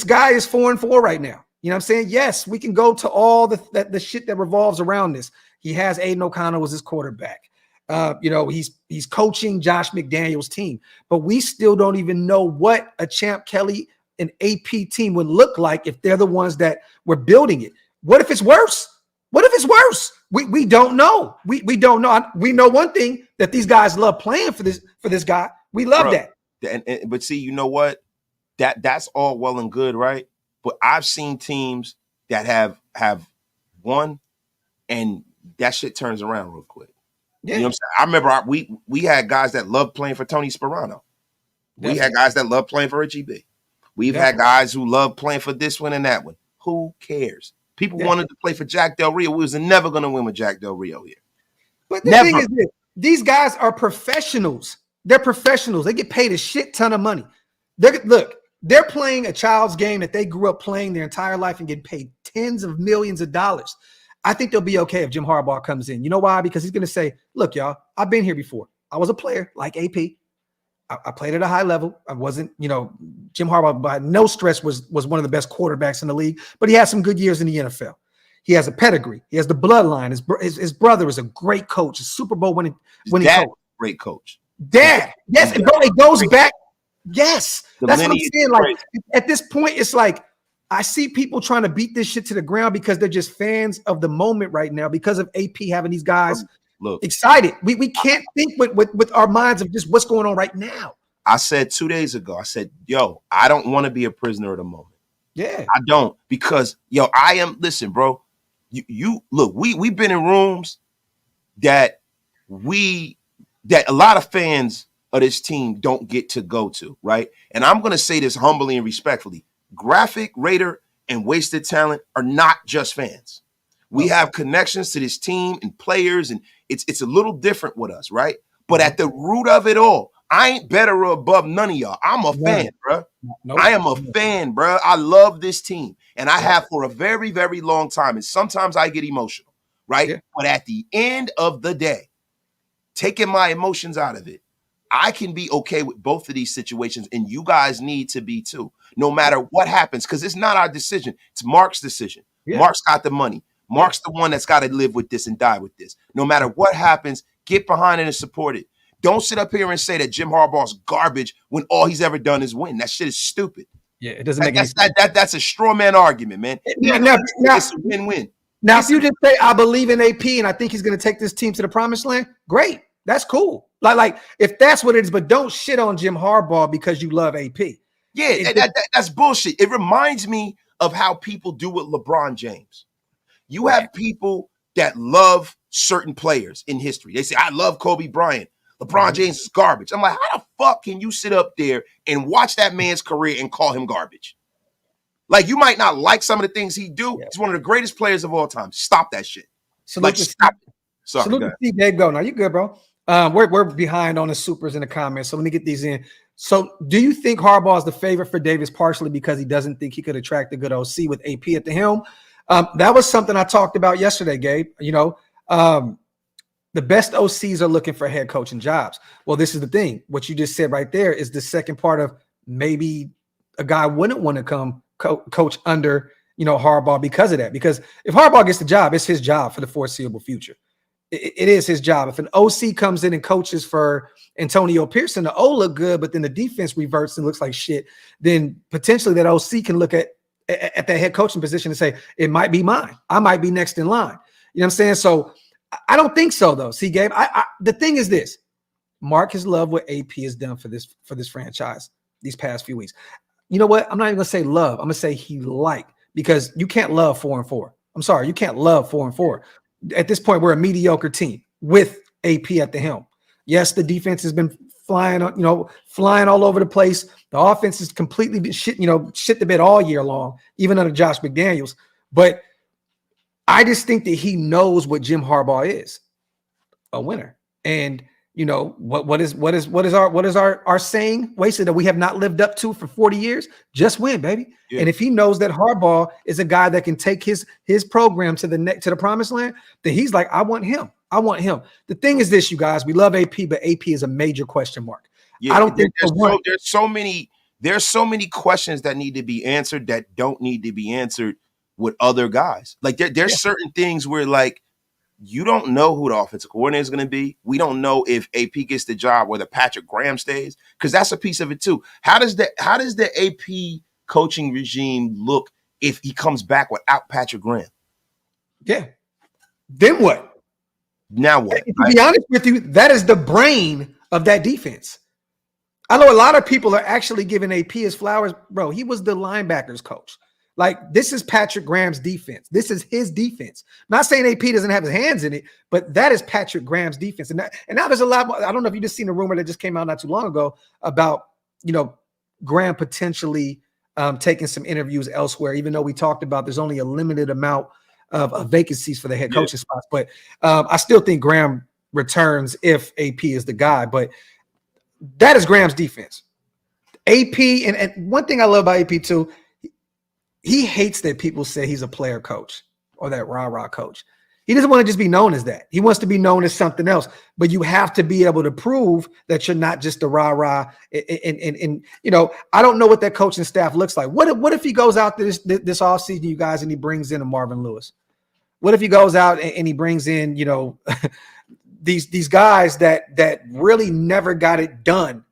guy is 4-4 right now. You know what I'm saying? Yes, we can go to all the shit that revolves around this. He has Aiden O'Connell as his quarterback. He's coaching Josh McDaniels' team, but we still don't even know what a Champ Kelly and AP team would look like if they're the ones that were building it. What if it's worse? What if it's worse? We don't know. We don't know. We know one thing, that these guys love playing for this guy. We love that. But see, you know what? That's all well and good, right? But I've seen teams that have won, and that shit turns around real quick. Yeah. You know what I'm saying? I remember we had guys that loved playing for Tony Sperano. We had guys that loved playing for Richie B. We've had guys who loved playing for this one and that one. Who cares? People wanted to play for Jack Del Rio. We was never going to win with Jack Del Rio here. But the thing is this, these guys are professionals. They're professionals. They get paid a shit ton of money. They're playing a child's game that they grew up playing their entire life and getting paid tens of millions of dollars. I think they'll be okay if Jim Harbaugh comes in. You know why? Because he's going to say, look, y'all, I've been here before. I was a player like AP. I played at a high level. I wasn't, Jim Harbaugh by no stress was one of the best quarterbacks in the league, but he had some good years in the NFL. He has a pedigree. He has the bloodline. His brother is a great coach, a Super Bowl winning coach. Great coach. Dad. Yes. And bro, it goes back. Yes. That's what I'm saying. Like, at this point, it's like, I see people trying to beat this shit to the ground because they're just fans of the moment right now because of AP having these guys excited. We can't think with our minds of just what's going on right now. I said 2 days ago, yo, I don't want to be a prisoner of the moment. Yeah. I don't, because listen, bro, you look, we've been in rooms that a lot of fans of this team don't get to go to, right? And I'm going to say this humbly and respectfully. Graphk, Raider, and Wasted Talent are not just fans. We have connections to this team and players, and it's a little different with us, right? But at the root of it all, I ain't better or above none of y'all. I'm a fan, bro. Nope. I am a fan, bro. I love this team, and I have for a very, very long time. And sometimes I get emotional, right? Yeah. But at the end of the day, taking my emotions out of it, I can be okay with both of these situations, and you guys need to be too, no matter what happens, because it's not our decision. It's Mark's decision. Yeah. Mark's got the money. Mark's the one that's got to live with this and die with this. No matter what happens, get behind it and support it. Don't sit up here and say that Jim Harbaugh's garbage when all he's ever done is win. That shit is stupid. Yeah, it doesn't make any sense. That's a straw man argument, man. Now, it's a win-win. Now, if you just say, I believe in AP and I think he's going to take this team to the promised land, great. That's cool. Like if that's what it is, but don't shit on Jim Harbaugh because you love AP. Yeah, that's bullshit. It reminds me of how people do with LeBron James. You have people that love certain players in history. They say, I love Kobe Bryant. LeBron James is garbage. I'm like, how the fuck can you sit up there and watch that man's career and call him garbage? Like, you might not like some of the things he do. He's one of the greatest players of all time. Stop that shit. So like, stop it. Sorry, so look at Steve Dave go. Now, you good, bro. We're behind on the supers in the comments, so let me get these in. So do you think Harbaugh is the favorite for Davis partially because he doesn't think he could attract a good OC with AP at the helm? That was something I talked about yesterday, Gabe. You know, the best OCs are looking for head coaching jobs. Well, this is the thing. What you just said right there is the second part of maybe a guy wouldn't want to come coach under, Harbaugh because of that. Because if Harbaugh gets the job, it's his job for the foreseeable future. It is his job. If an OC comes in and coaches for Antonio Pearson, the O look good, but then the defense reverts and looks like shit, then potentially that OC can look at that head coaching position and say, it might be mine. I might be next in line. You know what I'm saying? So I don't think so, though. See, Gabe, the thing is this. Mark has loved what AP has done for this franchise these past few weeks. You know what? I'm not even going to say love. I'm going to say he liked, because you can't love 4-4. I'm sorry. You can't love 4-4. At this point, we're a mediocre team with AP at the helm. Yes, the defense has been flying all over the place. The offense is completely been shit the bed all year long, even under Josh McDaniels. But I just think that he knows what Jim Harbaugh is, a winner. And what is our saying? Wasted that we have not lived up to for 40 years. Just win, baby. Yeah. And if he knows that Harbaugh is a guy that can take his program to the promised land, then he's like, I want him. I want him. The thing is this, you guys, we love AP, but AP is a major question mark. Yeah, I don't think there's so many questions that need to be answered that don't need to be answered with other guys. Like there's certain things where like you don't know who the offensive coordinator is going to be. We don't know if AP gets the job, whether Patrick Graham stays, because that's a piece of it too. How does the AP coaching regime look if he comes back without Patrick Graham? Yeah. Then what? Now what? To be honest with you, that is the brain of that defense. I know a lot of people are actually giving AP his flowers. Bro, he was the linebackers coach. Like, this is Patrick Graham's defense. This is his defense. Not saying AP doesn't have his hands in it, but that is Patrick Graham's defense. And now there's a lot more. I don't know if you just seen a rumor that just came out not too long ago about, Graham potentially taking some interviews elsewhere, even though we talked about there's only a limited amount of vacancies for the head coaching spots. But I still think Graham returns if AP is the guy. But that is Graham's defense. AP, and one thing I love about AP too, he hates that people say he's a player coach or that rah-rah coach. He doesn't want to just be known as that. He wants to be known as something else. But you have to be able to prove that you're not just a rah-rah. And I don't know what that coaching staff looks like. What if he goes out this offseason, you guys, and he brings in a Marvin Lewis? What if he goes out and he brings in, these guys that really never got it done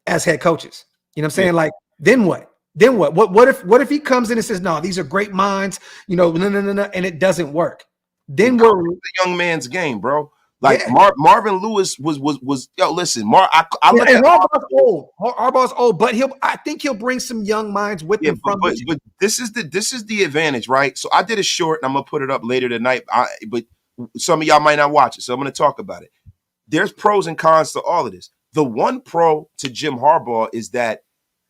as head coaches? You know what I'm saying? Like, then what? Then what? What if he comes in and says, no, these are great minds, no, and it doesn't work? Then we're the young man's game, bro. Like Marvin Lewis was listen, I look at Harbaugh's old. Harbaugh's old, but I think he'll bring some young minds with him from but this is the advantage, right? So I did a short and I'm gonna put it up later tonight. But some of y'all might not watch it, so I'm gonna talk about it. There's pros and cons to all of this. The one pro to Jim Harbaugh is that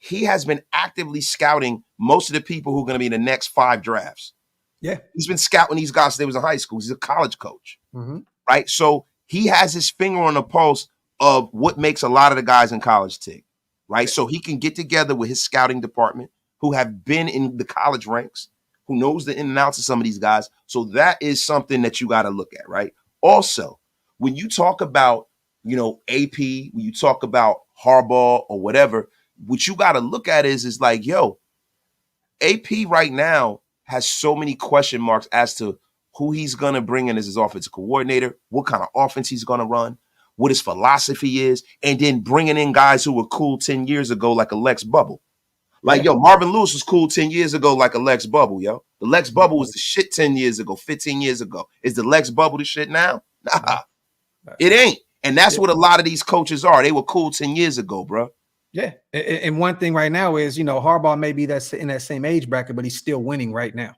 he has been actively scouting most of the people who are going to be in the next 5 drafts. Yeah. He's been scouting these guys since they was in high school. He's a college coach, Mm-hmm. right? So he has his finger on the pulse of what makes a lot of the guys in college tick, right? Yeah. So he can get together with his scouting department who have been in the college ranks, who knows the in and outs of some of these guys. So that is something that you got to look at, right? Also, when you talk about, AP, when you talk about Harbaugh or whatever, what you got to look at is like, yo, AP right now has so many question marks as to who he's going to bring in as his offensive coordinator, what kind of offense he's going to run, what his philosophy is, and then bringing in guys who were cool 10 years ago like a Lex Bubble. Like, yo, Marvin Lewis was cool 10 years ago like a Lex Bubble, yo. The Lex Bubble was the shit 10 years ago, 15 years ago. Is the Lex Bubble the shit now? Nah, it ain't. And that's what a lot of these coaches are. They were cool 10 years ago, bro. Yeah. And one thing right now is, Harbaugh may be that's in that same age bracket, but he's still winning right now.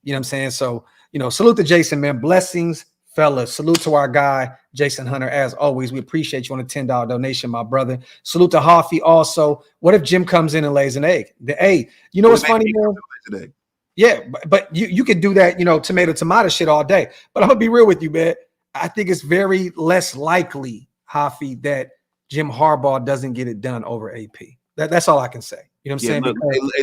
You know what I'm saying? So, salute to Jason, man. Blessings, fellas. Salute to our guy, Jason Hunter. As always, we appreciate you on a $10 donation, my brother. Salute to Hoffy also. What if Jim comes in and lays an egg? Hey, you know what's funny, man? Yeah, but you could do that, tomato shit all day. But I'm going to be real with you, man. I think it's very less likely, Hoffy, that Jim Harbaugh doesn't get it done over AP. That's all I can say. You know what I'm saying?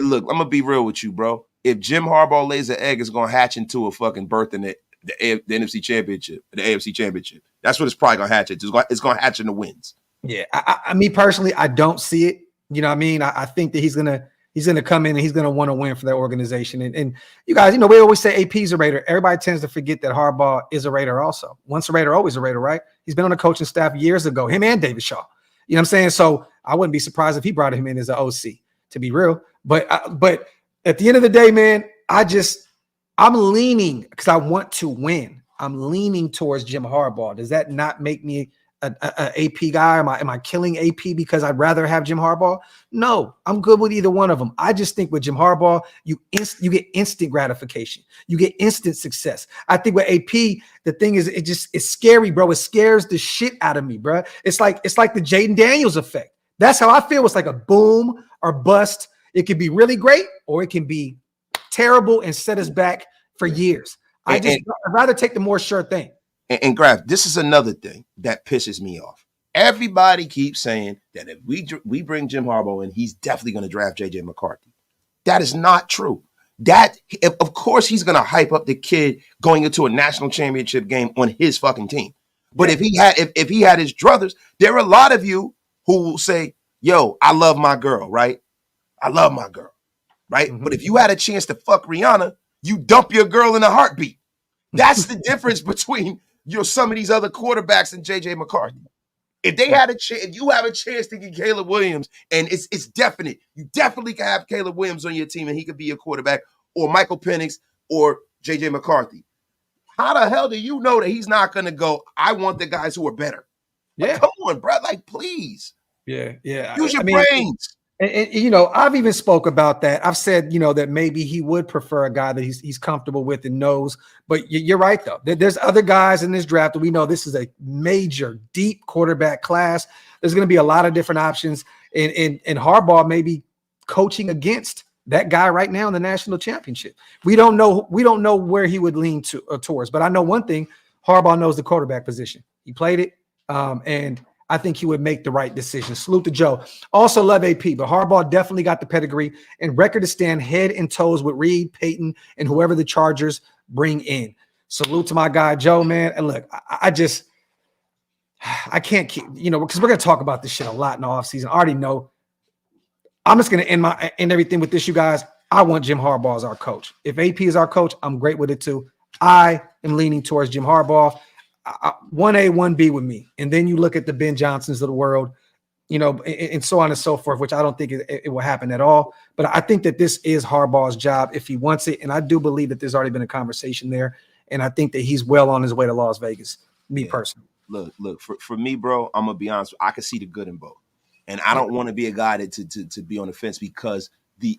Look, I'm going to be real with you, bro. If Jim Harbaugh lays an egg, it's going to hatch into a fucking birth in the NFC Championship, the AFC Championship. That's what it's probably going to hatch into. It's going to hatch into wins. Yeah, I me personally, I don't see it. You know what I mean? I think that he's gonna come in and he's gonna want to win for that organization. And you guys, we always say AP's a Raider. Everybody tends to forget that Harbaugh is a Raider also. Once a Raider, always a Raider, right? He's been on the coaching staff years ago, him and David Shaw. You know what I'm saying? So I wouldn't be surprised if he brought him in as an OC, to be real. But at the end of the day, man, I'm leaning because I want to win. I'm leaning towards Jim Harbaugh. Does that not make me an AP guy? Am I killing AP because I'd rather have Jim Harbaugh? No, I'm good with either one of them. I just think with Jim Harbaugh, you get instant gratification. You get instant success. I think with AP, the thing is, it's scary, bro. It scares the shit out of me, bro. It's like the Jaden Daniels effect. That's how I feel. It's like a boom or bust. It can be really great or it can be terrible and set us back for years. I'd rather take the more sure thing. And Graphk, this is another thing that pisses me off. Everybody keeps saying that if we bring Jim Harbaugh in, he's definitely going to draft J.J. McCarthy. That is not true. Of course, he's going to hype up the kid going into a national championship game on his fucking team. But if he had his druthers, there are a lot of you who will say, "Yo, I love my girl, right? I love my girl, right?" Mm-hmm. But if you had a chance to fuck Rihanna, you dump your girl in a heartbeat. That's the difference between some of these other quarterbacks and J.J. McCarthy. If they had a chance, if you have a chance to get Caleb Williams, and it's definite, you definitely can have Caleb Williams on your team and he could be your quarterback, or Michael Penix or J.J. McCarthy. How the hell do you know that he's not going to go, I want the guys who are better? Yeah. Like, come on, bro. Like, please. Yeah. Use your brains. And I've even spoke about that. I've said, that maybe he would prefer a guy that he's comfortable with and knows. But you're right, though. There's other guys in this draft that we know this is a major, deep quarterback class. There's going to be a lot of different options. And Harbaugh may be coaching against that guy right now in the national championship. We don't know where he would lean towards. But I know one thing: Harbaugh knows the quarterback position. He played it, and I think he would make the right decision. Salute to Joe. Also love AP, but Harbaugh definitely got the pedigree and record to stand head and toes with Reed, Peyton, and whoever the Chargers bring in. Salute to my guy, Joe, man. And look, I can't keep, because we're going to talk about this shit a lot in the offseason. I already know. I'm just going to end everything with this, you guys. I want Jim Harbaugh as our coach. If AP is our coach, I'm great with it too. I am leaning towards Jim Harbaugh. 1A, 1B with me. And then you look at the Ben Johnsons of the world, and so on and so forth, which I don't think it will happen at all. But I think that this is Harbaugh's job if he wants it. And I do believe that there's already been a conversation there. And I think that he's well on his way to Las Vegas, personally. Look, for me, bro, I'm going to be honest. I can see the good in both. And I don't want to be a guy to be on the fence because the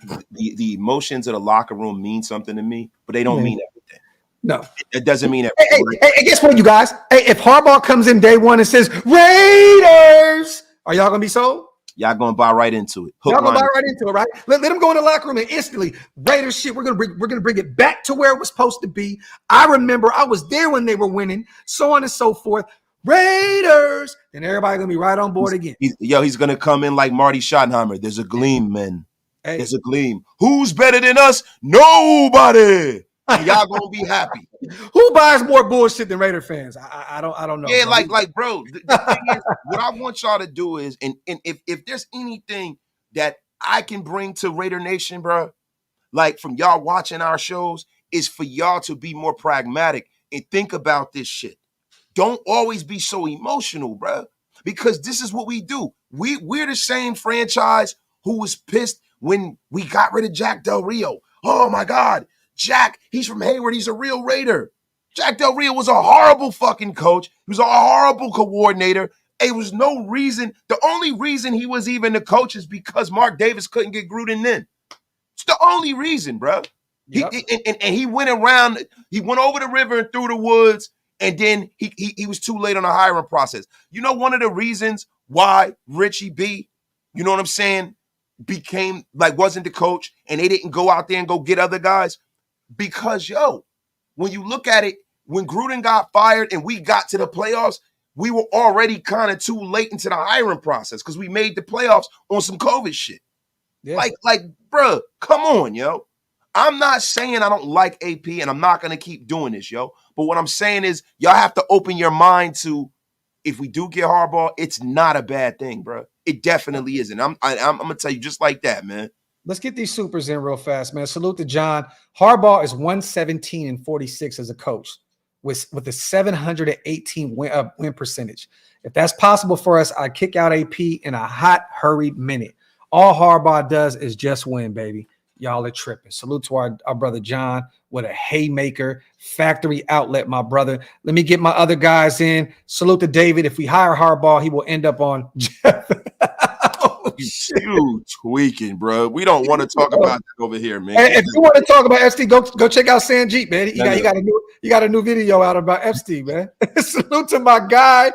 emotions of the locker room mean something to me, but they don't mean everything. No, it doesn't mean everything. Hey, guess what, you guys? Hey, if Harbaugh comes in day one and says Raiders, are y'all gonna be sold? Y'all gonna buy right into it. Y'all gonna buy right into it, right? Let them go in the locker room and instantly Raiders shit. We're gonna bring it back to where it was supposed to be. I remember I was there when they were winning, so on and so forth. Raiders, and everybody gonna be right on board again. He's gonna come in like Marty Schottenheimer. There's a gleam, man. Hey. There's a gleam. Who's better than us? Nobody. And y'all gonna be happy. Who buys more bullshit than Raider fans? I don't know. Yeah, bro. The thing is, what I want y'all to do is, and if there's anything that I can bring to Raider Nation, bro, like from y'all watching our shows, is for y'all to be more pragmatic and think about this shit. Don't always be so emotional, bro, because this is what we do. We're the same franchise who was pissed when we got rid of Jack Del Rio. Oh my God, Jack, he's from Hayward. He's a real Raider. Jack Del Rio was a horrible fucking coach. He was a horrible coordinator. It was no reason. The only reason he was even the coach is because Mark Davis couldn't get Gruden in. It's the only reason, bro. Yep. He went around. He went over the river and through the woods, and then he was too late on the hiring process. You know, one of the reasons why Richie B, you know what I'm saying, became wasn't the coach, and they didn't go out there and go get other guys, because when you look at it, when Gruden got fired and we got to the playoffs, we were already kind of too late into the hiring process because we made the playoffs on some COVID shit. Yeah. Bro, come on, yo. I'm not saying I don't like AP and I'm not going to keep doing this, yo. But what I'm saying is y'all have to open your mind to, if we do get Harbaugh, it's not a bad thing, bro. It definitely isn't. I'm going to tell you just like that, man. Let's get these supers in real fast, man. Salute to John. Harbaugh is 117-46 as a coach with a 718 win percentage. If that's possible for us, I'd kick out AP in a hot, hurried minute. All Harbaugh does is just win, baby. Y'all are tripping. Salute to our brother John with a haymaker factory outlet, my brother. Let me get my other guys in. Salute to David. If we hire Harbaugh, he will end up on Jeff. You tweaking, bro. We don't want to talk about that over here, man. Hey, if you want to talk about FT, go check out Sanjit, man. He got a new video out about FT, man. Salute to my guy,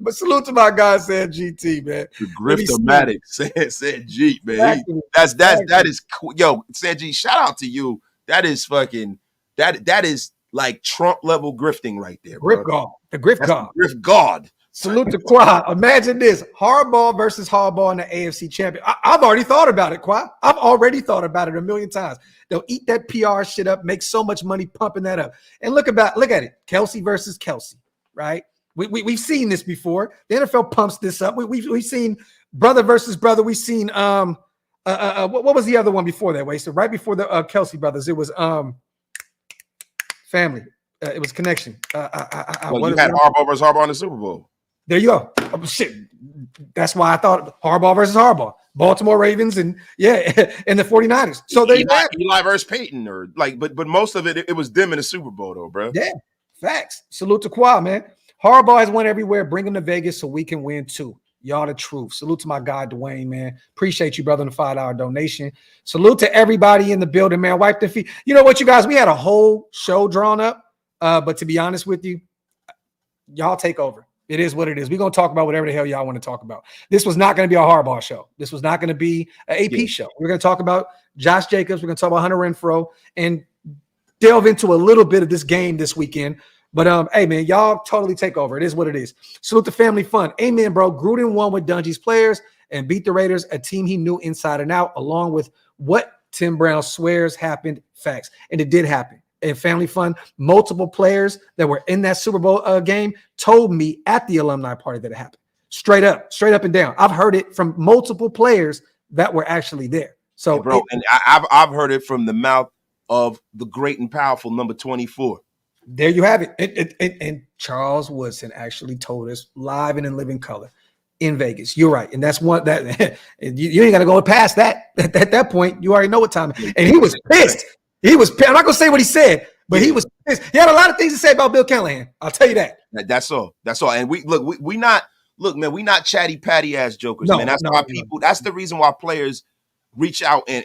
but salute to my guy Sanjit T, man. The Griftomatic Sanjit, man. That is cool. Yo, Sanjit, shout out to you. That is fucking that is like Trump level grifting right there, bro. Grif God. The Grif God. Grif God. Salute to Quad. Imagine this: Harbaugh versus Harbaugh in the AFC Champion. I've already thought about it, Quad. I've already thought about it a million times. They'll eat that PR shit up, make so much money pumping that up. And look at it: Kelsey versus Kelsey, right? We've seen this before. The NFL pumps this up. We've seen brother versus brother. We've seen what was the other one before that? Wait, so right before the Kelsey brothers, it was family. It was connection. You had Harbaugh versus Harbaugh in the Super Bowl. There you go. Oh, shit. That's why I thought Harbaugh versus Harbaugh. Baltimore Ravens and the 49ers. So they Eli versus Peyton, but most of it was them in the Super Bowl though, bro. Yeah, facts. Salute to Qua, man. Harbaugh has won everywhere. Bring him to Vegas so we can win too. Y'all the truth. Salute to my guy Dwayne, man. Appreciate you, brother, in the $5 donation. Salute to everybody in the building, man. Wipe their feet. You know what, you guys? We had a whole show drawn up, but to be honest with you, y'all take over. It is what it is. We're going to talk about whatever the hell y'all want to talk about. This was not going to be a Harbaugh show. This was not going to be an AP show. We're going to talk about Josh Jacobs. We're going to talk about Hunter Renfrow and delve into a little bit of this game this weekend. But, hey, man, y'all totally take over. It is what it is. Salute to family fun. Amen, bro. Gruden won with Dungy's players and beat the Raiders, a team he knew inside and out, along with what Tim Brown swears happened. Facts. And it did happen. And family fun, multiple players that were in that Super Bowl game told me at the alumni party that it happened. Straight up and down. I've heard it from multiple players that were actually there. So, hey, bro, and I've heard it from the mouth of the great and powerful number 24. There you have it. And Charles Woodson actually told us live and in living color in Vegas. You're right. And that's one that you ain't got to go past that. At that point, you already know what time. And he was pissed. I'm not gonna say what he said, but he was pissed. He had a lot of things to say about Bill Callahan. I'll tell you that. That's all. And we not chatty patty ass jokers, man. That's why people. That's the reason why players reach out and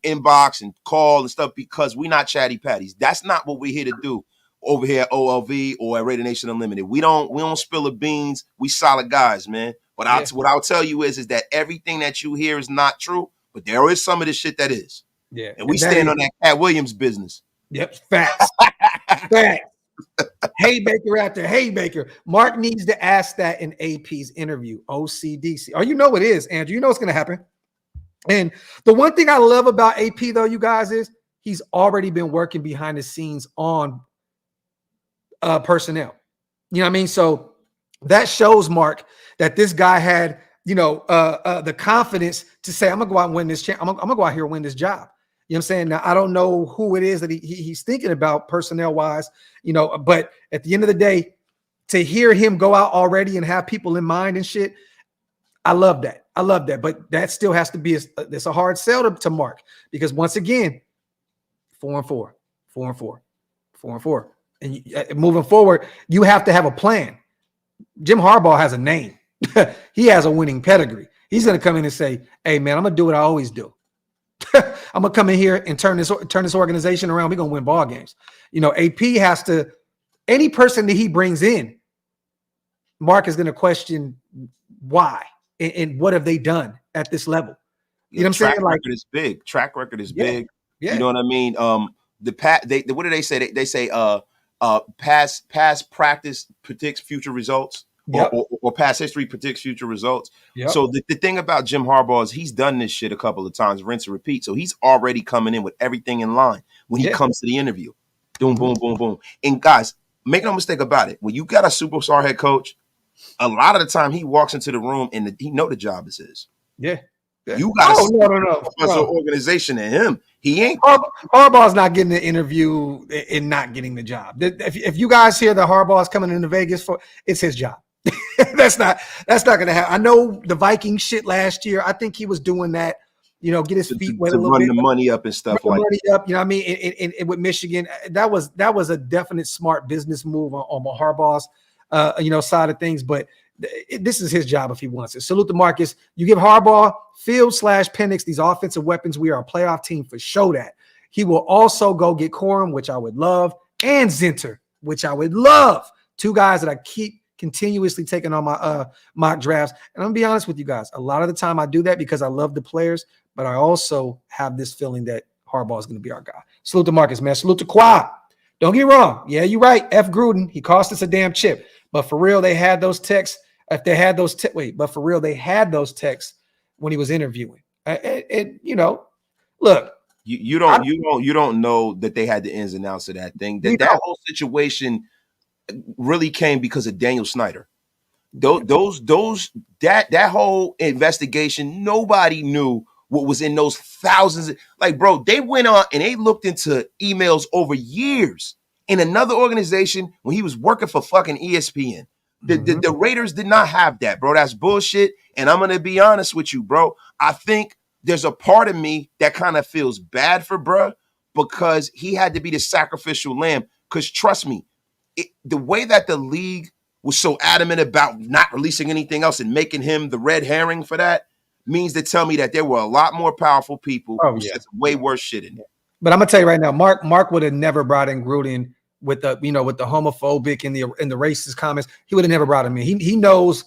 inbox and call and stuff, because we not chatty patties. That's not what we're here to do over here at OLV or at Raider Nation Unlimited. We don't spill the beans. We solid guys, man. But what I'll tell you is that everything that you hear is not true, but there is some of this shit that is. Yeah. And we stand on that Cat Williams business. Yep. Facts. Facts. Haymaker after haymaker. Mark needs to ask that in AP's interview. OCDC. Oh, you know it is, Andrew. You know what's going to happen. And the one thing I love about AP, though, you guys, is he's already been working behind the scenes on personnel. You know what I mean? So that shows, Mark, that this guy had, the confidence to say, I'm going to go out and win this. I'm going to go out here and win this job. You know what I'm saying? Now, I don't know who it is that he's thinking about personnel-wise, but at the end of the day, to hear him go out already and have people in mind and shit, I love that. But that still has to be it's a hard sell to Mark, because once again, 4-4. And moving forward, you have to have a plan. Jim Harbaugh has a name. He has a winning pedigree. He's going to come in and say, hey, man, I'm going to do what I always do. I'm going to come in here and turn this organization around. We're going to win ball games. AP has to, any person that he brings in, Mark is going to question why and what have they done at this level. You know what I'm saying? Track record is big. Track record is big. Yeah. You know what I mean? What do they say? They say past practice predicts future results. Yep. Or past history predicts future results. Yep. So the thing about Jim Harbaugh is he's done this shit a couple of times, rinse and repeat. So he's already coming in with everything in line when he comes to the interview. Boom, boom, boom, boom. And guys, make no mistake about it. When you got a superstar head coach, a lot of the time he walks into the room and he know the job is his. Yeah. You got no. organization in him. He ain't. Harbaugh's not getting the interview and not getting the job. If you guys hear that Harbaugh's coming into Vegas it's his job. That's not going to happen. I know the Vikings shit last year. I think he was doing that, get his feet wet a little bit. To run the money up and stuff like that. Up, you know what I mean? And with Michigan, that was a definite smart business move on Harbaugh's, side of things. But this is his job if he wants it. Salute to Marcus. You give Harbaugh, Field/Penix, these offensive weapons. We are a playoff team for show that. He will also go get Corum, which I would love, and Zinter, which I would love. Two guys that I keep continuously taking on my mock drafts. And I'm gonna be honest with you guys. A lot of the time I do that because I love the players, but I also have this feeling that Harbaugh is going to be our guy. Salute to Marcus, man. Salute to Quad. Don't get me wrong. Yeah, you're right. F. Gruden, he cost us a damn chip. But for real, they had those texts. They had those texts when he was interviewing. Look. You don't know that they had the ins and outs of that thing. That whole situation really came because of Daniel Snyder. That whole investigation, nobody knew what was in those thousands. Like, bro, they went on and they looked into emails over years in another organization when he was working for fucking ESPN. The Raiders did not have that, bro. That's bullshit. And I'm gonna be honest with you, bro. I think there's a part of me that kind of feels bad for bro because he had to be the sacrificial lamb. Because trust me, the way that the league was so adamant about not releasing anything else and making him the red herring for that means to tell me that there were a lot more powerful people who said way worse shit in there. But I'm gonna tell you right now, Mark would have never brought in Gruden with the homophobic and the racist comments. He would have never brought him in. He knows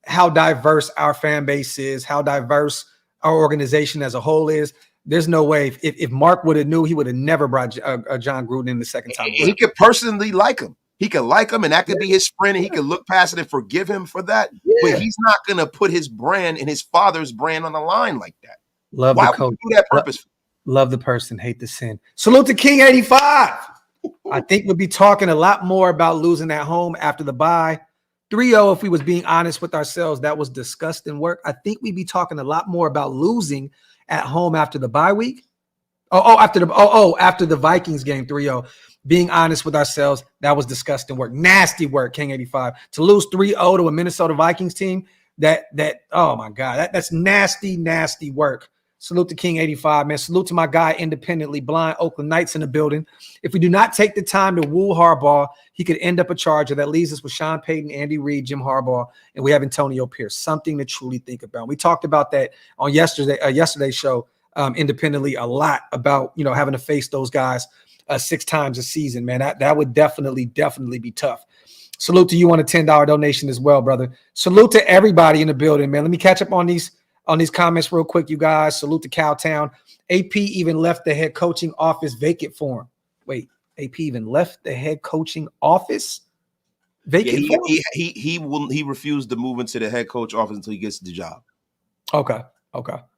how diverse our fan base is, how diverse our organization as a whole is. There's no way if Mark would have knew, he would have never brought John Gruden in the second time. He could personally like him. He could like him, and that could be his friend, and he could look past it and forgive him for that. Yeah. But he's not going to put his brand and his father's brand on the line like that. Why would you do that purpose? Love the person, hate the sin. Salute to King 85. I think we'll be talking a lot more about losing at home after the bye. 3-0, if we was being honest with ourselves, that was disgusting work. I think we'd be talking a lot more about losing at home after the bye week. After the Vikings game 3-0. Being honest with ourselves, that was disgusting work. Nasty work, King 85. To lose 3-0 to a Minnesota Vikings team, oh my God, that's nasty, nasty work. Salute to King 85, man. Salute to my guy, independently blind, Oakland Knights in the building. If we do not take the time to woo Harbaugh, he could end up a Charger. That leaves us with Sean Payton, Andy Reid, Jim Harbaugh, and we have Antonio Pierce. Something to truly think about. We talked about that on yesterday's show independently a lot about, having to face those guys 6 times a season, man. That would definitely be tough. Salute to you on a $10 donation as well, brother. Salute to everybody in the building, man. Let me catch up on these comments real quick, you guys. Salute to Cowtown. AP even left the head coaching office vacant for him. Wait, AP even left the head coaching office vacant for him? He refused to move into the head coach office until he gets the job. Okay.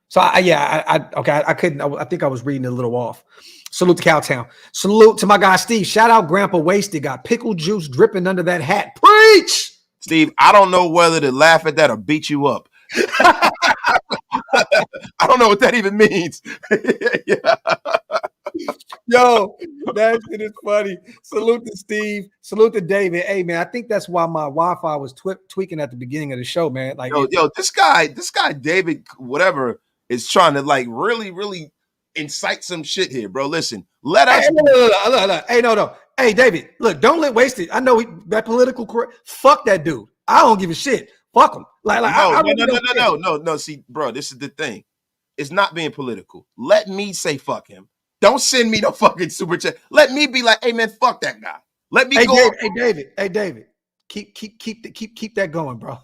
So I couldn't. I think I was reading it a little off. Salute to Cowtown. Salute to my guy Steve. Shout out Grandpa Wasted. Got pickle juice dripping under that hat. Preach, Steve. I don't know whether to laugh at that or beat you up. I don't know what that even means. Yeah. Yo, that shit is funny. Salute to Steve. Salute to David. Hey man, I think that's why my Wi-Fi was tweaking at the beginning of the show, man. Like, yo, this guy, David, whatever, is trying to like really incite some shit here, bro. Listen, let us. Hey, no. Hey, David, look, don't let waste it. I know that political correct. Fuck that dude. I don't give a shit. Fuck him. No. See, bro, this is the thing. It's not being political. Let me say fuck him. Don't send me no fucking super chat. Let me be like, hey man, fuck that guy. Let me go. Hey David. Keep that going, bro.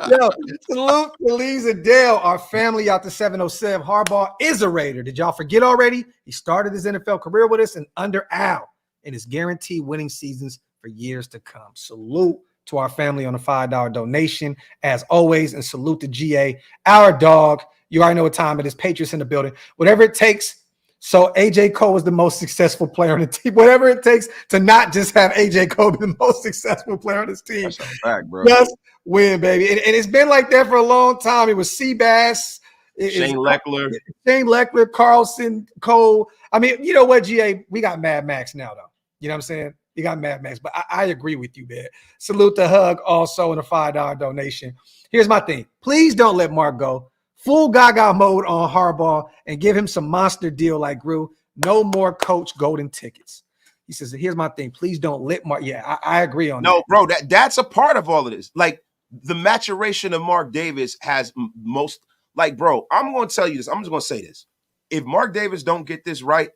Yo, salute to Lee's and Dale, our family out to 707. Harbaugh is a Raider. Did y'all forget already? He started his NFL career with us and under Al, and is guaranteed winning seasons for years to come. Salute to our family on a $5 donation, as always, and salute to GA, our dog. You already know what time it is. Patriots in the building. Whatever it takes. So AJ Cole was the most successful player on the team. Whatever it takes to not just have AJ Cole be the most successful player on this team. That's a fact, bro. Just win, baby. And it's been like that for a long time. It was Seabass, Shane Leckler, Carlson, Cole. I mean, you know what, GA? We got Mad Max now, though. You know what I'm saying? You got Mad Max. But I agree with you, man. Salute to Hug also in a $5 donation. Here's my thing. Please don't let Mark go. Full gaga mode on Harbaugh and give him some monster deal like Gru. No more coach golden tickets. He says, here's my thing. Please don't let Mark. Yeah, I agree on that. No, bro, that's a part of all of this. Like the maturation of Mark Davis has most, like, bro, I'm going to tell you this. I'm just going to say this. If Mark Davis don't get this right,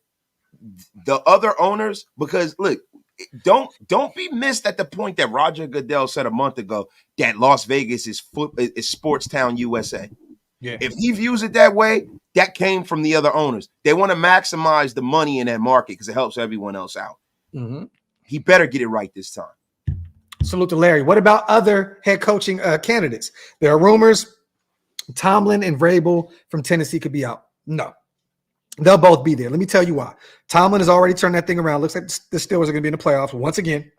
the other owners, because look, don't be missed at the point that Roger Goodell said a month ago that Las Vegas is sports town USA. Yeah. If he views it that way, that came from the other owners. They want to maximize the money in that market because it helps everyone else out. Mm-hmm. He better get it right this time. Salute to Larry. What about other head coaching candidates? There are rumors Tomlin and Vrabel from Tennessee could be out. No. They'll both be there. Let me tell you why. Tomlin has already turned that thing around. Looks like the Steelers are going to be in the playoffs once again.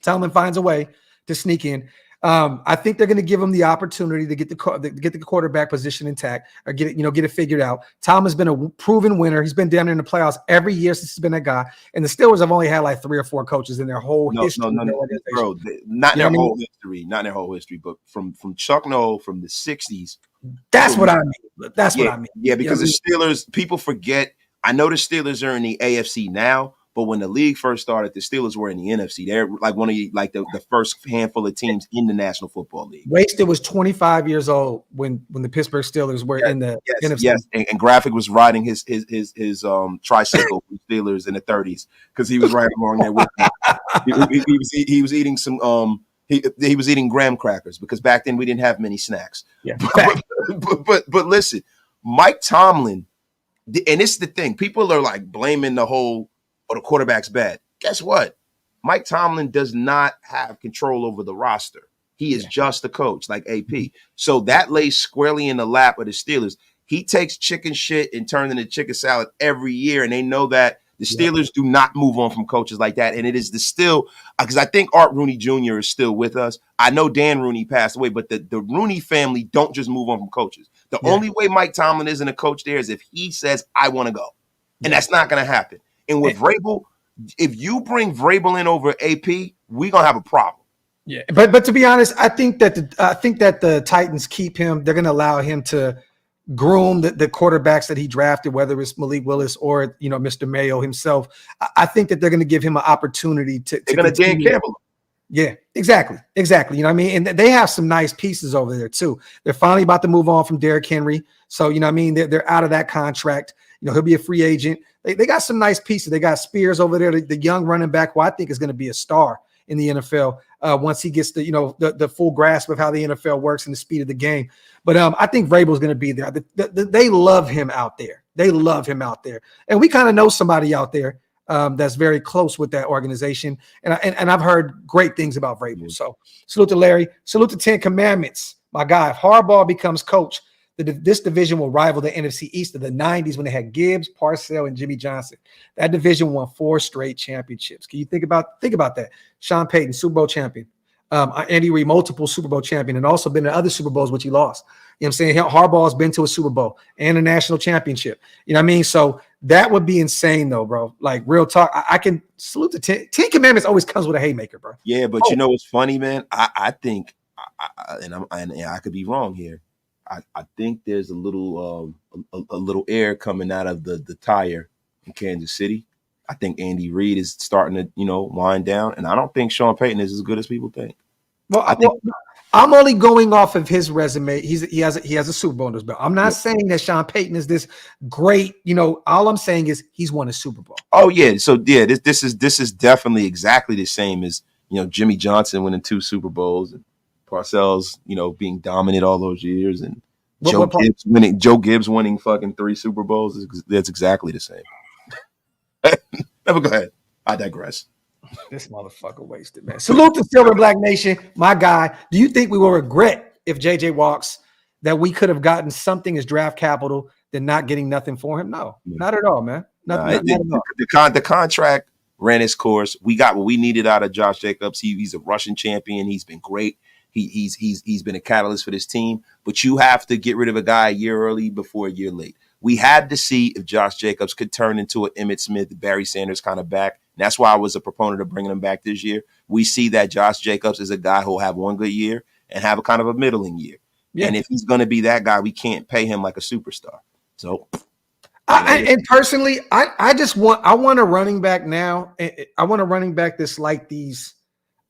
Tomlin finds a way to sneak in. I think they're going to give him the opportunity to get the quarterback position intact or get it figured out. Tom has been a proven winner. He's been down in the playoffs every year since he's been that guy. And the Steelers have only had like 3 or 4 coaches in their whole history. No, bro, not in their whole history, but from Chuck Noll from the 60s. That's what I mean. That's what I mean. Yeah, because the Steelers, people forget. I know the Steelers are in the AFC now. But when the league first started, the Steelers were in the NFC. They're like one of the first handful of teams in the National Football League. Wasted was 25 years old when the Pittsburgh Steelers were in the NFC. Yes, and Graphk was riding his tricycle with Steelers in the 30s because he was right along there with them. He was eating some he was eating graham crackers because back then we didn't have many snacks. Yeah, but listen, Mike Tomlin, and this is the thing. People are like blaming the quarterback's bad. Guess what? Mike Tomlin does not have control over the roster. He is just a coach like AP. So that lays squarely in the lap of the Steelers. He takes chicken shit and turns it into chicken salad every year. And they know that the Steelers do not move on from coaches like that. And it is because I think Art Rooney Jr. is still with us. I know Dan Rooney passed away, but the Rooney family don't just move on from coaches. The only way Mike Tomlin isn't a coach there is if he says, I want to go. And that's not going to happen. And with Vrabel, if you bring Vrabel in over AP, we're gonna have a problem. Yeah, but to be honest, I think that the Titans keep him. They're gonna allow him to groom the quarterbacks that he drafted, whether it's Malik Willis or Mr. Mayo himself. I think that they're gonna give him an opportunity to. They're gonna Dan Campbell. Yeah, exactly. You know what I mean? And they have some nice pieces over there too. They're finally about to move on from Derrick Henry. So, you know what I mean? They're out of that contract. You know, he'll be a free agent. They got some nice pieces. They got Spears over there, the young running back, who I think is going to be a star in the NFL once he gets the full grasp of how the NFL works and the speed of the game. But I think Vrabel's going to be there. They love him out there. They love him out there. And we kind of know somebody out there that's very close with that organization. And I've heard great things about Vrabel. So salute to Larry. Salute to 10 Commandments. My guy, if Harbaugh becomes coach, this division will rival the NFC East of the 90s when they had Gibbs, Parcells, and Jimmy Johnson. That division won 4 straight championships. Can you think about that? Sean Payton, Super Bowl champion. Andy Reid, multiple Super Bowl champion, and also been to other Super Bowls, which he lost. You know what I'm saying? Harbaugh's been to a Super Bowl and a national championship. You know what I mean? So that would be insane, though, bro. Like, real talk. I can salute the 10 Commandments always comes with a haymaker, bro. Yeah, but you know what's funny, man? I think, I could be wrong here. I think there's a little air coming out of the tire in Kansas City. I think Andy Reid is starting to, wind down, and I don't think Sean Payton is as good as people think. I'm only going off of his resume. He has a Super Bowl in his belt. I'm not saying that Sean Payton is this great. All I'm saying is he's won a Super Bowl. Oh yeah, so yeah, this is definitely exactly the same as Jimmy Johnson winning 2 Super Bowls and Parcells being dominant all those years, and Joe Gibbs winning fucking 3 Super Bowls. That's exactly the same. Never go ahead. I digress. This motherfucker wasted, man. Salute to Silver Black Nation, my guy. Do you think we will regret if JJ walks that we could have gotten something as draft capital than not getting nothing for him? No, not at all, man. Not at all. The contract ran its course. We got what we needed out of Josh Jacobs. He's a Russian champion. He's been great. He's been a catalyst for this team. But you have to get rid of a guy a year early before a year late. We had to see if Josh Jacobs could turn into an Emmitt Smith, Barry Sanders kind of back. And that's why I was a proponent of bringing him back this year. We see that Josh Jacobs is a guy who will have one good year and have a kind of a middling year. Yeah. And if he's going to be that guy, we can't pay him like a superstar. So, and personally, I want a running back now. I want a running back that's like these.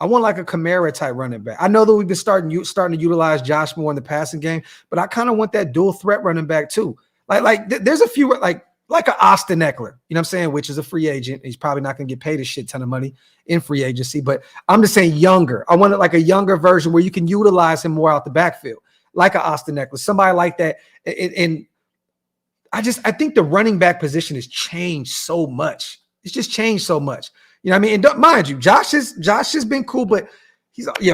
I want like a Kamara type running back. I know that we've been starting to utilize Josh more in the passing game, but I kind of want that dual threat running back too. Like there's a few like an Austin Eckler, you know what I'm saying, which is a free agent. He's probably not going to get paid a shit ton of money in free agency, but I'm just saying younger. I want like a younger version where you can utilize him more out the backfield, like an Austin Eckler, somebody like that. And I think the running back position has changed so much. It's just changed so much. You know what I mean? And mind you, Josh has been cool, but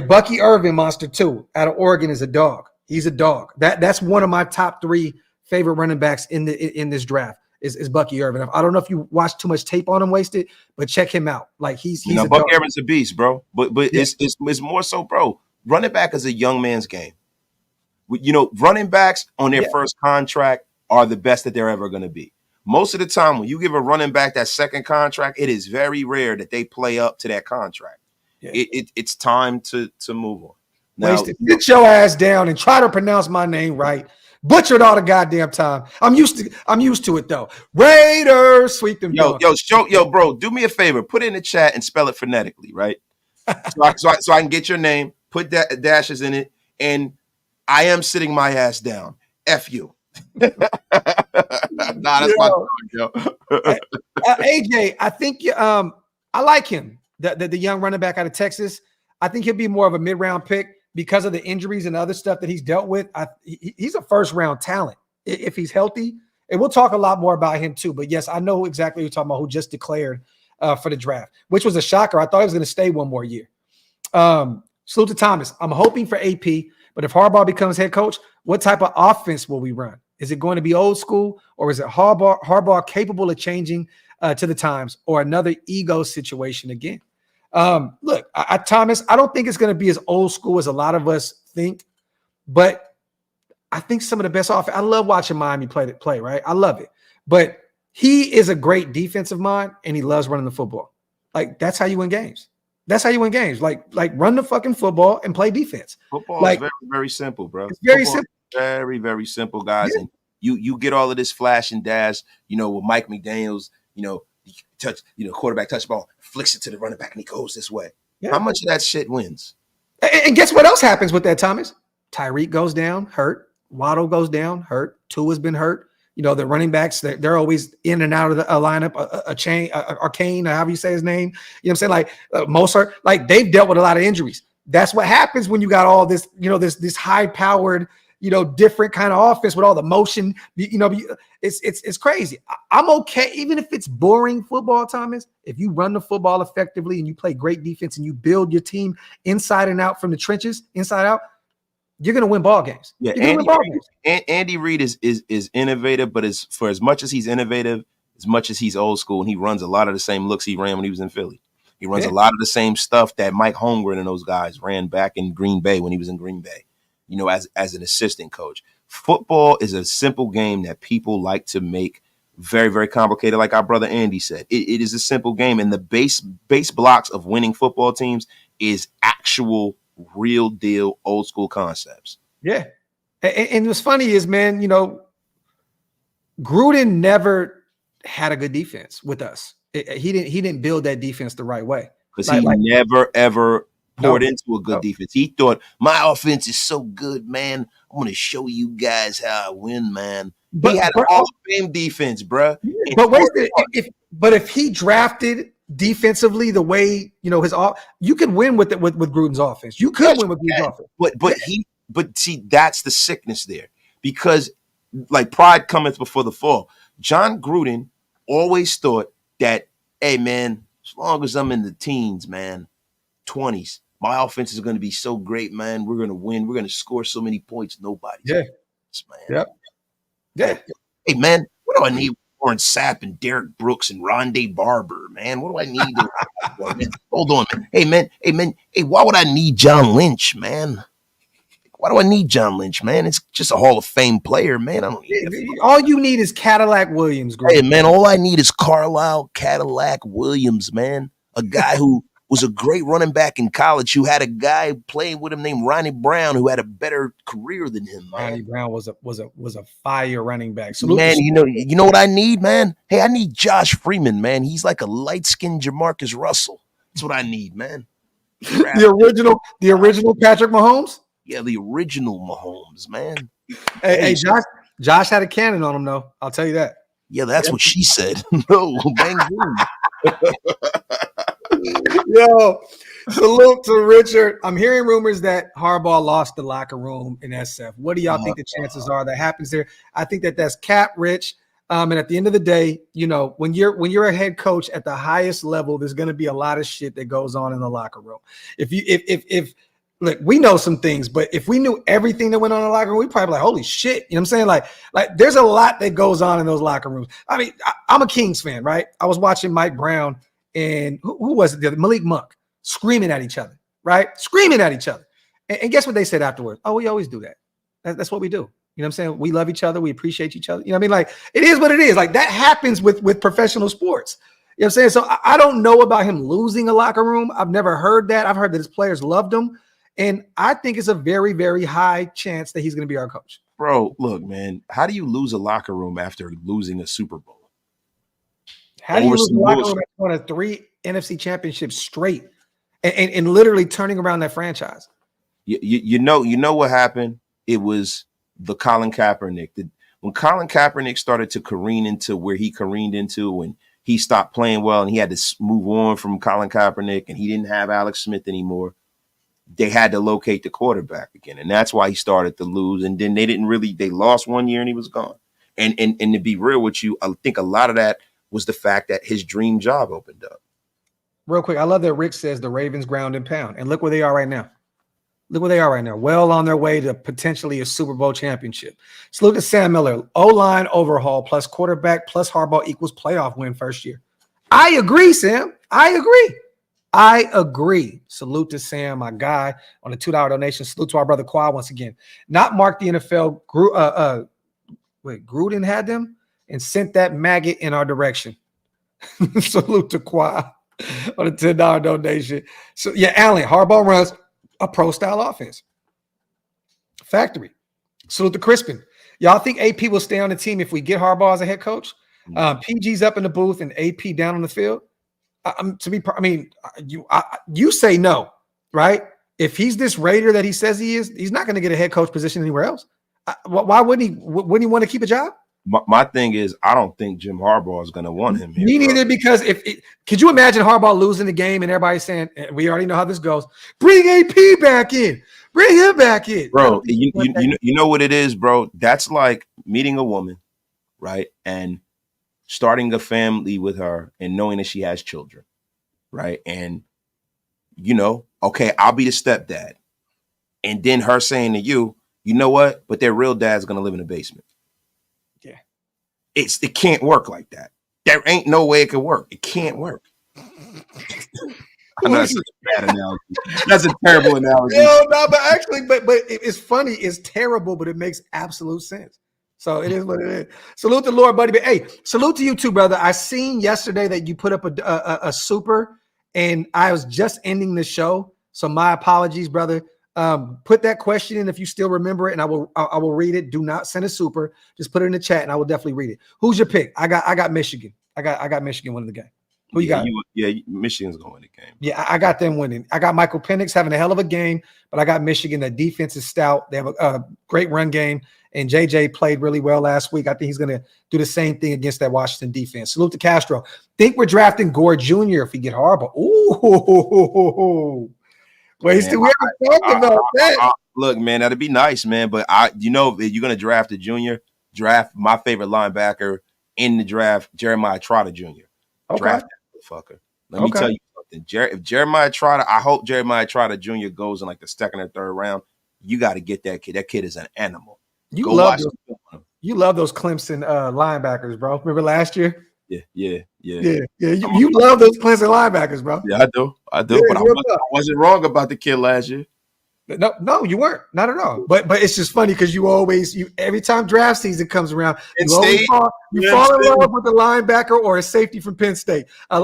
Bucky Irvin monster too. Out of Oregon is a dog. He's a dog. That's one of my top 3 favorite running backs in this draft is Bucky Irvin. I don't know if you watched too much tape on him, wasted, but check him out. Like he's Bucky Irvin's a beast, bro. But it's more so, bro. Running back is a young man's game. Running backs on their first contract are the best that they're ever going to be. Most of the time, when you give a running back that second contract, it is very rare that they play up to that contract. Yeah. It's time to move on. Now, sit your ass down and try to pronounce my name right. Butchered all the goddamn time. I'm used to it though. Raiders sweep them. Yo, bro, do me a favor. Put it in the chat and spell it phonetically, right? so I can get your name. Put dashes in it, and I am sitting my ass down. F you. That's my dog, yo. AJ, I think I like him. The young running back out of Texas. I think he'll be more of a mid-round pick because of the injuries and other stuff that he's dealt with. He's a first-round talent if he's healthy. And we'll talk a lot more about him too. But yes, I know exactly who you're talking about, who just declared for the draft, which was a shocker. I thought he was going to stay one more year. Salute to Thomas. I'm hoping for AP, but if Harbaugh becomes head coach, what type of offense will we run? Is it going to be old school, or is it Harbaugh capable of changing to the times, or another ego situation again? Look, Thomas, I don't think it's going to be as old school as a lot of us think, but I think some of the best offense. I love watching Miami play, right? I love it. But he is a great defensive mind, and he loves running the football. Like, that's how you win games. That's how you win games. Like run the fucking football and play defense. Football is very, very simple, bro. It's very simple. Very, very simple, guys. Yeah. And you get all of this flash and dash, with Mike McDaniels, touch, quarterback touch ball, flicks it to the running back, and he goes this way. How much of that shit wins? And guess what else happens with that, Thomas? Tyreek goes down, hurt. Waddle goes down, hurt. Tua's been hurt. The running backs, they're always in and out of the lineup. Arcane, or however you say his name. You know what I'm saying? Like Mozart, like they've dealt with a lot of injuries. That's what happens when you got all this, this high-powered, different kind of offense with all the motion. It's crazy. I'm okay, even if it's boring football, Thomas. If you run the football effectively and you play great defense and you build your team inside and out from the trenches, inside out, you're going to win ball games. Yeah, Andy Reid is innovative, but for as much as he's innovative, as much as he's old school, and he runs a lot of the same looks he ran when he was in Philly. He runs a lot of the same stuff that Mike Holmgren and those guys ran back in Green Bay when he was in Green Bay, as an assistant coach. Football is a simple game that people like to make very, very complicated, like our brother Andy said. It is a simple game, and the base blocks of winning football teams is actual real deal old school concepts. Yeah. And what's funny is, man, Gruden never had a good defense with us. He didn't build that defense the right way. Because he never ever poured into a good defense. He thought, my offense is so good, man. I'm going to show you guys how I win, man. He had an Hall of Fame defense, bro. But if he drafted defensively the way you could win with Gruden's offense. You could win with Gruden's offense. But see, that's the sickness there, because like pride cometh before the fall. John Gruden always thought that, hey man, as long as I'm in the teens, man, 20s, my offense is going to be so great, man. We're going to win. We're going to score so many points. Nobody's man. Yep. Yeah. Hey man, what do I need? Warren Sapp and Derek Brooks and Rondé Barber, man. What do I need? Hold on, man. Hey, why would I need John Lynch, man? Why do I need John Lynch, man? It's just a Hall of Fame player, man. I don't need all you need is Cadillac Williams. Hey, man, all I need is Carlisle Cadillac Williams, man. A guy who was a great running back in college, who had a guy playing with him named Ronnie Brown, who had a better career than him, man. Ronnie Brown was a fire running back. So man, you know what I need, man? Hey, I need Josh Freeman, man. He's like a light-skinned Jamarcus Russell. That's what I need, man. The original Patrick Mahomes? Yeah, the original Mahomes, man. Hey, Josh had a cannon on him, though. I'll tell you that. Yeah, that's what she said. No, bang boom. Yo, salute to Richard. I'm hearing rumors that Harbaugh lost the locker room in SF. What do y'all think the chances are that happens there? I think that's cap, Rich. And at the end of the day, when you're a head coach at the highest level, there's going to be a lot of shit that goes on in the locker room. If look, we know some things, but if we knew everything that went on in the locker room, we'd probably be like, holy shit. You know what I'm saying? Like there's a lot that goes on in those locker rooms. I mean, I'm a Kings fan, right? I was watching Mike Brown and who was it? Malik Monk screaming at each other, right? Screaming at each other. And guess what they said afterwards? Oh, we always do that. That's what we do. You know what I'm saying? We love each other. We appreciate each other. You know what I mean? Like, it is what it is. Like, that happens with professional sports. You know what I'm saying? So I don't know about him losing a locker room. I've never heard that. I've heard that his players loved him. And I think it's a very, very high chance that he's going to be our coach. Bro, look, man, how do you lose a locker room after losing a Super Bowl? How do you lose a locker room after winning 3 NFC championships straight and literally turning around that franchise? You know what happened? It was the Colin Kaepernick. When Colin Kaepernick started to careen into where he careened into, when he stopped playing well and he had to move on from Colin Kaepernick and he didn't have Alex Smith anymore, they had to locate the quarterback again. And that's why he started to lose. And then they lost 1 year and he was gone. And to be real with you, I think a lot of that was the fact that his dream job opened up. Real quick, I love that Rick says the Ravens ground and pound. And look where they are right now. Look where they are right now. Well on their way to potentially a Super Bowl championship. Salute to Sam Miller. O-line overhaul plus quarterback plus Harbaugh equals playoff win first year. I agree, Sam. I agree. Salute to Sam, my guy, on a $2 donation. Salute to our brother Quad once again. Not Mark the NFL. Gruden had them and sent that maggot in our direction. Salute to Quad on a $10 donation. So, yeah, Allen, Harbaugh runs a pro-style offense. Factory. Salute to Crispin. Y'all think AP will stay on the team if we get Harbaugh as a head coach? PG's up in the booth and AP down on the field? You say no, right? If he's this Raider that he says he is, he's not going to get a head coach position anywhere else. Why wouldn't he? Wouldn't he want to keep a job? My thing is, I don't think Jim Harbaugh is going to want him here. Me neither, because could you imagine Harbaugh losing the game and everybody saying, we already know how this goes, bring AP back in, bring him back in. Bro, you know what it is, bro? That's like meeting a woman, right? And starting a family with her and knowing that she has children, right? And, okay, I'll be the stepdad. And then her saying to you, you know what? But their real dad's going to live in the basement. Yeah. It can't work like that. There ain't no way it could work. It can't work. I know that's such a bad analogy. That's a terrible analogy. No, but actually, but it's funny. It's terrible, but it makes absolute sense. So it is what it is. Salute the Lord, buddy. But hey, salute to you too, brother. I seen yesterday that you put up a super, and I was just ending the show. So my apologies, brother. Put that question in if you still remember it, and I will read it. Do not send a super. Just put it in the chat, and I will definitely read it. Who's your pick? I got Michigan. I got Michigan winning the game. Who you got? Michigan's going to win the game. Yeah, I got them winning. I got Michael Penix having a hell of a game, but I got Michigan. The defense is stout. They have a great run game, and JJ played really well last week. I think he's going to do the same thing against that Washington defense. Salute to Castro. Think we're drafting Gore Jr. if we get Harbaugh. Ooh. Wait, we haven't talked about that. Look, man, that'd be nice, man. But if you're going to draft a junior, draft my favorite linebacker in the draft, Jeremiah Trotter Jr. Okay. Draft that motherfucker. Let me tell you something. If Jeremiah Trotter, I hope Jeremiah Trotter Jr. goes in like the second or third round. You got to get that kid. That kid is an animal. You love those Clemson linebackers, bro. Remember last year? Yeah. You love those Clemson linebackers, bro. Yeah, I do. Yeah, but I wasn't wrong about the kid last year. No, you weren't. Not at all. But it's just funny because every time draft season comes around, you fall in love with a linebacker or a safety from Penn State, a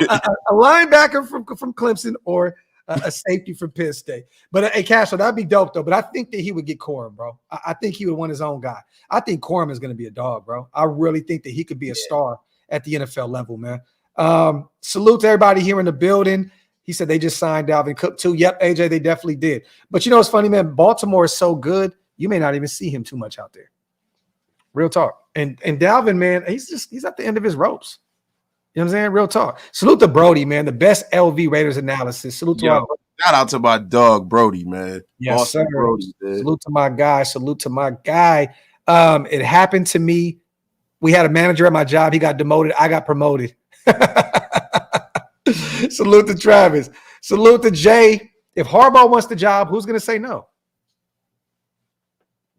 linebacker from Clemson or a safety from Penn State. But hey, Castro, that'd be dope though. But I think that he would get Corum, bro. I think he would want his own guy. I think Corum is going to be a dog, bro. I really think that he could be a star at the NFL level, man. Salute to everybody here in the building. He said they just signed Dalvin Cook too. Yep, AJ, they definitely did. But you know what's funny, man? Baltimore is so good, you may not even see him too much out there. Real talk. And Dalvin, man, he's at the end of his ropes. You know what I'm saying? Real talk. Salute to Brody, man. The best LV Raiders analysis. Salute to shout out to my dog Brody, man. Yes, awesome sir. Brody, man. Salute to my guy. Salute to my guy. It happened to me. We had a manager at my job. He got demoted. I got promoted. Salute to Travis. Salute to Jay. If Harbaugh wants the job, who's going to say no?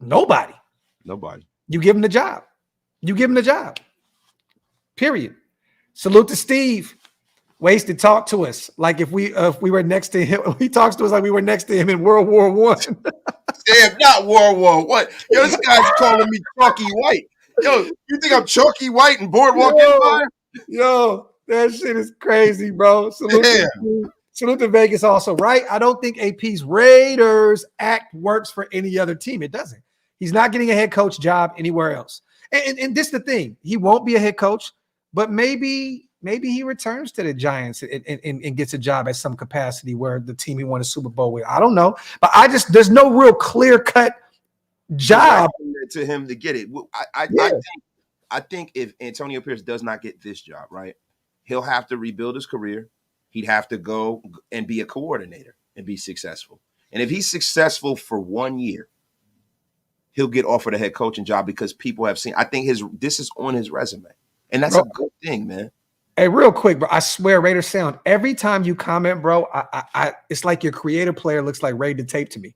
Nobody. You give him the job. Period. Salute to Steve. Wasted talk to us like if we were next to him. He talks to us like we were next to him in World War I. Damn, not World War What? Yo, this guy's calling me Chalky White. Yo, you think I'm Chalky White and Boardwalk Empire? Yo, that shit is crazy, bro. Salute to Vegas also, right? I don't think AP's Raiders act works for any other team. It doesn't. He's not getting a head coach job anywhere else. And this is the thing. He won't be a head coach, but maybe he returns to the Giants and gets a job at some capacity where the team he won a Super Bowl with. I don't know. But there's no real clear-cut job to him to get it. I think if Antonio Pierce does not get this job, right, he'll have to rebuild his career. He'd have to go and be a coordinator and be successful. And if he's successful for 1 year, he'll get offered a head coaching job because people have seen. I think this is on his resume, and that's a good thing, man. Hey, real quick, bro. I swear, Raider Sound. Every time you comment, bro, it's like your creative player looks like Raid the Tape to me.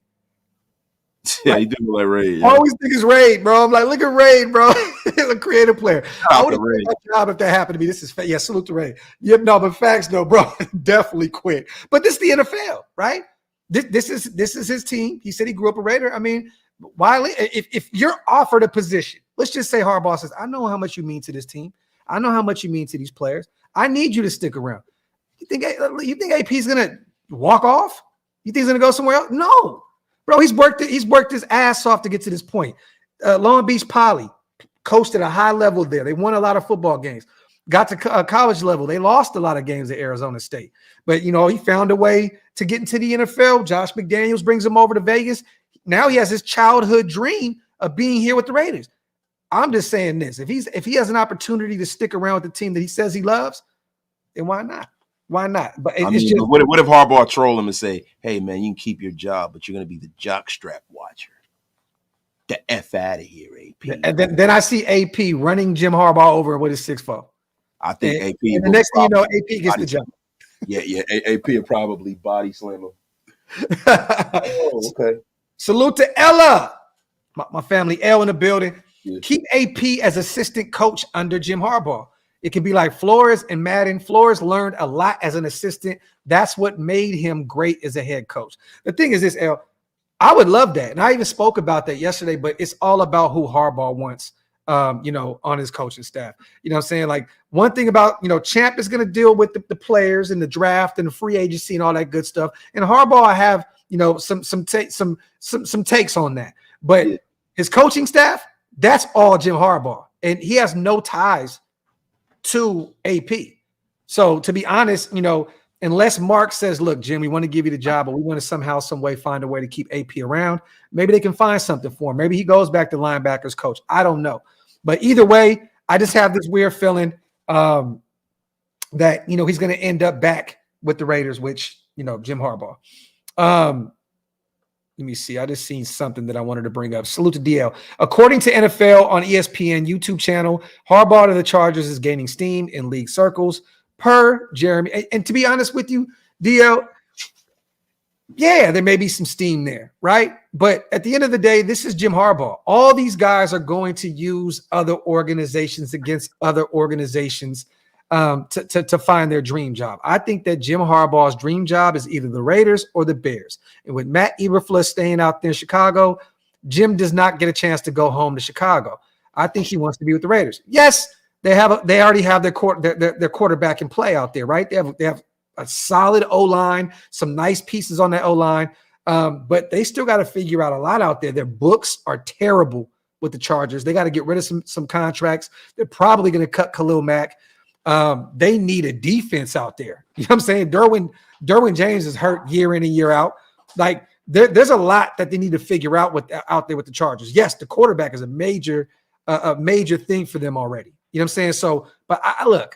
Yeah, you do look like Raid. Yeah. I always think it's Raid, bro. I'm like, look at Raid, bro. He's a creative player. I would have quit my job if that happened to me. This is salute to Raid. Yep, no, but facts, no, bro. Definitely quit. But this is the NFL, right? This is his team. He said he grew up a Raider. I mean, Wiley, if you're offered a position, let's just say Harbaugh says, I know how much you mean to this team. I know how much you mean to these players. I need you to stick around. You think AP's gonna walk off? You think he's gonna go somewhere else? No, bro. He's worked his ass off to get to this point. Long Beach Poly coached at a high level there. They won a lot of football games. got to college level. They lost a lot of games at Arizona State. But, he found a way to get into the NFL. Josh McDaniels brings him over to Vegas. Now he has his childhood dream of being here with the Raiders. I'm just saying this. If he has an opportunity to stick around with the team that he says he loves, then why not? Why not? But what if Harbaugh troll him and say, "Hey man, you can keep your job, but you're going to be the jockstrap watcher. The F out of here, AP." And then I see AP running Jim Harbaugh over with his 6'4". I think AP. And the next thing you know, AP gets the job. Yeah. AP will probably body slam him. Oh, okay. Salute to Ella, my family. L in the building. Yeah. Keep AP as assistant coach under Jim Harbaugh. It can be like Flores and Madden. Flores learned a lot as an assistant. That's what made him great as a head coach. The thing is this, L, I would love that. And I even spoke about that yesterday, but it's all about who Harbaugh wants, on his coaching staff. You know what I'm saying? Like one thing about, Champ is going to deal with the players and the draft and the free agency and all that good stuff. And Harbaugh, I have, some takes on that. But his coaching staff, that's all Jim Harbaugh. And he has no ties to AP. So to be honest, unless Mark says, look, Jim, we want to give you the job, but we want to somehow, some way find a way to keep AP around, maybe they can find something for him. Maybe he goes back to linebackers coach. I don't know. But either way, I just have this weird feeling that, he's going to end up back with the Raiders, which, Jim Harbaugh. Let me see. I just seen something that I wanted to bring up. Salute to DL. According to NFL on ESPN YouTube channel, Harbaugh to the Chargers is gaining steam in league circles per Jeremy. And to be honest with you, DL, yeah, there may be some steam there, right? But at the end of the day, this is Jim Harbaugh. All these guys are going to use other organizations against other organizations to find their dream job. I think that Jim Harbaugh's dream job is either the Raiders or the Bears. And with Matt Eberflus staying out there in Chicago, Jim does not get a chance to go home to Chicago. I think he wants to be with the Raiders. Yes, they already have their quarterback in play out there, right? They have a solid O-line, some nice pieces on that O-line, but they still got to figure out a lot out there. Their books are terrible with the Chargers. They got to get rid of some contracts. They're probably going to cut Khalil Mack. They need a defense out there. You know what I'm saying? Derwin James is hurt year in and year out. Like there's a lot that they need to figure out out there with the Chargers. Yes, the quarterback is a major thing for them already. You know what I'm saying? So, but I look,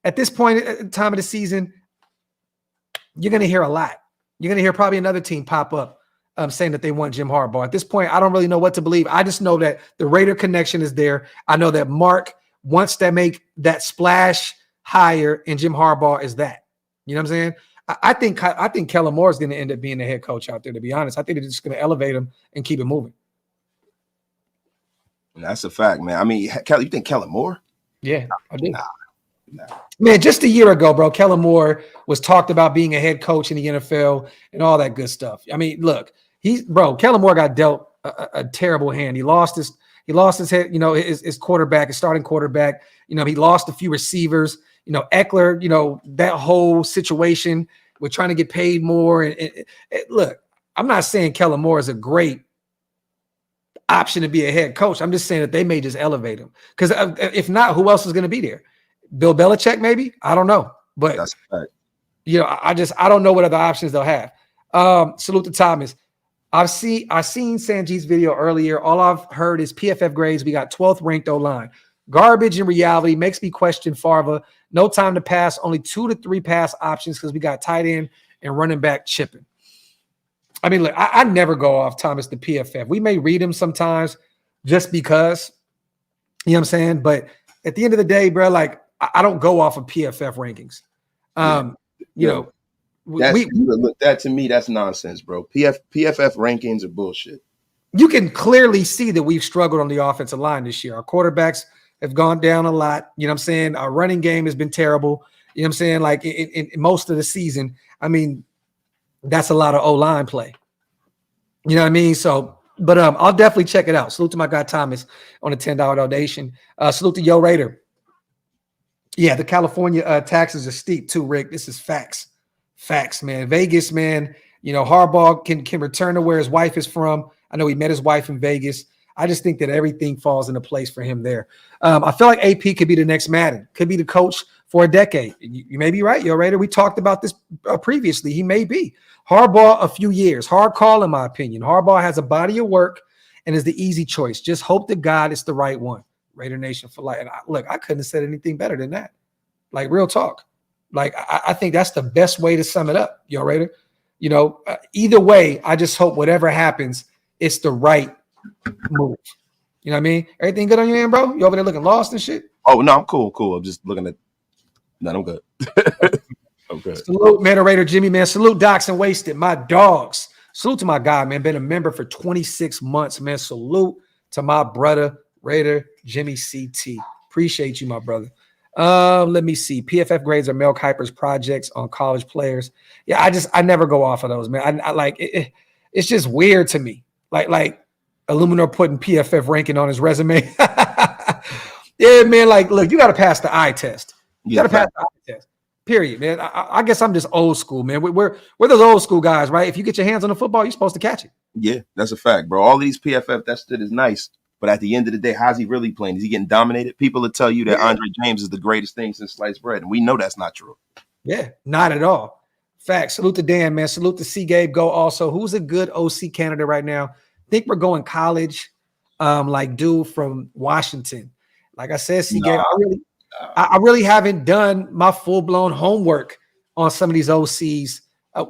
at this point at the time of the season, you're going to hear a lot. You're going to hear probably another team pop up saying that they want Jim Harbaugh. At this point, I don't really know what to believe. I just know that the Raider connection is there. I know that Mark wants to make that splash higher, and Jim Harbaugh is that. You know what I'm saying? I think Kellen Moore is going to end up being the head coach out there, to be honest. I think they're just going to elevate him and keep it moving. That's a fact, man. I mean, you think Kellen Moore? Yeah, I do. Nah. Man, just a year ago, bro, Kellen Moore was talked about being a head coach in the NFL and all that good stuff. I mean, look, Kellen Moore got dealt a terrible hand. He lost his head, his quarterback, his starting quarterback. He lost a few receivers. Eckler, that whole situation with trying to get paid more. And look, I'm not saying Kellen Moore is a great option to be a head coach. I'm just saying that they may just elevate him. Because if not, who else is going to be there? Bill Belichick, maybe? I don't know. But, that's right. I don't know what other options they'll have. Salute to Thomas. I've seen Sanjit's video earlier. All I've heard is PFF grades. We got 12th ranked O-line. Garbage in reality makes me question Farva. No time to pass, only 2 to 3 pass options because we got tight end and running back chipping. I mean, look, I never go off Thomas the PFF. We may read him sometimes just because, you know what I'm saying? But at the end of the day, bro, like I don't go off of PFF rankings. That to me, that's nonsense, bro. PFF rankings are bullshit. You can clearly see that we've struggled on the offensive line this year. Our quarterbacks have gone down a lot. You know what I'm saying? Our running game has been terrible. You know what I'm saying? Like in most of the season, I mean, that's a lot of O-line play. You know what I mean? So, but I'll definitely check it out. Salute to my guy Thomas on a $10 donation. Salute to Yo Raider. Yeah, the California taxes are steep too, Rick. This is facts. Facts, man. Vegas, man. Harbaugh can return to where his wife is from. I know he met his wife in Vegas. I just think that everything falls into place for him there. I feel like AP could be the next Madden, could be the coach for a decade. You may be right, Yo Raider. We talked about this previously. He may be. Harbaugh, a few years. Hard call, in my opinion. Harbaugh has a body of work and is the easy choice. Just hope to God it's the right one. Raider Nation for life. And I couldn't have said anything better than that. Like, real talk. Like, I think that's the best way to sum it up, Yo Raider. Either way, I just hope whatever happens, it's the right move. You know what I mean? Everything good on your end, bro? You over there looking lost and shit? Oh, no, I'm cool. I'm just looking at – no, I'm good. I'm good. Salute, man, Raider Jimmy, man. Salute, Docs and Wasted, my dogs. Salute to my guy, man. Been a member for 26 months, man. Salute to my brother, Raider Jimmy CT. Appreciate you, my brother. Let me see. PFF grades are Mel Kiper's projects on college players. Yeah, I never go off of those, man. I like it. It's just weird to me. Like Illuminor putting PFF ranking on his resume. Yeah, man. Like, look, you got to pass the eye test. You got to pass the eye test. Period, man. I guess I'm just old school, man. We're those old school guys, right? If you get your hands on the football, you're supposed to catch it. Yeah, that's a fact, bro. All of these PFF, that shit is nice. But at the end of the day, how's he really playing? Is he getting dominated? People will tell you that Andre James is the greatest thing since sliced bread, and we know that's not true. Yeah, not at all. Fact. Salute to Dan, man. Salute to C. Gabe Go also. Who's a good OC candidate right now? I think we're going college, like dude from Washington. Like I said, C. Gabe, I really haven't done my full-blown homework on some of these OCs.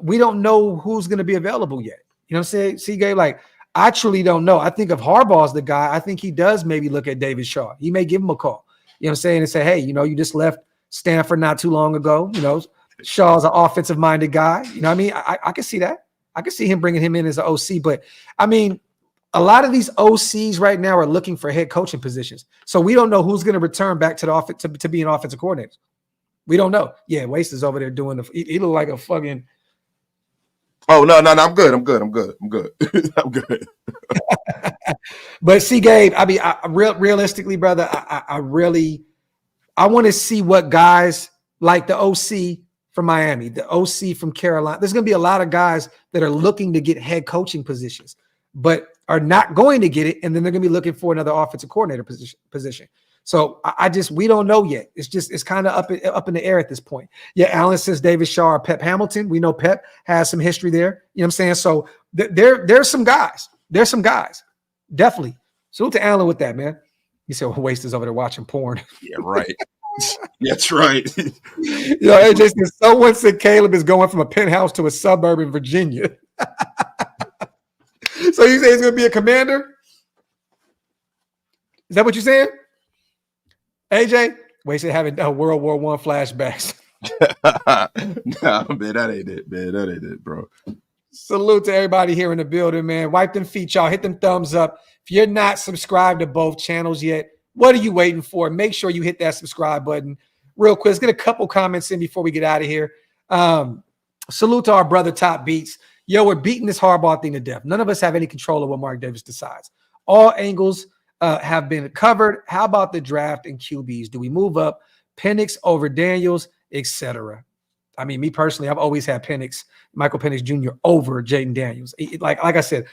We don't know who's going to be available yet. You know what I'm saying? C. Gabe, like, I truly don't know. I think if Harbaugh's the guy, I think he does maybe look at David Shaw. He may give him a call, you know what I'm saying, and say, hey, you just left Stanford not too long ago. Shaw's an offensive-minded guy. You know what I mean? I can see that. I can see him bringing him in as an OC. But, I mean, a lot of these OCs right now are looking for head coaching positions. So we don't know who's going to return back to the office to be an offensive coordinator. We don't know. Yeah, Waste is over there doing he look like a fucking – Oh, no, I'm good. I'm good. I'm good. But see, Gabe, I mean, realistically, brother, I want to see what guys like the OC from Miami, the OC from Carolina. There's going to be a lot of guys that are looking to get head coaching positions, but are not going to get it. And then they're going to be looking for another offensive coordinator position. So we don't know yet. It's kind of up in the air at this point. Yeah, Allen says David Shaw or Pep Hamilton. We know Pep has some history there. You know what I'm saying? So there's some guys. There's some guys. Definitely. Salute to Allen with that, man. He said, well, Waste is over there watching porn. Yeah, right. That's right. AJ said, someone said Caleb is going from a penthouse to a suburb in Virginia. So you say he's going to be a commander? Is that what you're saying? AJ, Wasted having World War I flashbacks. Nah, man, that ain't it, man. That ain't it, bro. Salute to everybody here in the building, man. Wipe them feet, y'all. Hit them thumbs up. If you're not subscribed to both channels yet, what are you waiting for? Make sure you hit that subscribe button. Real quick, let's get a couple comments in before we get out of here. Salute to our brother Top Beats. Yo, we're beating this Harbaugh thing to death. None of us have any control of what Mark Davis decides. All angles have been covered. How about the draft and QBs? Do we move up Penix over Daniels, etc.? I mean, me personally, I've always had Michael Penix Jr. over Jaden Daniels. Like I said,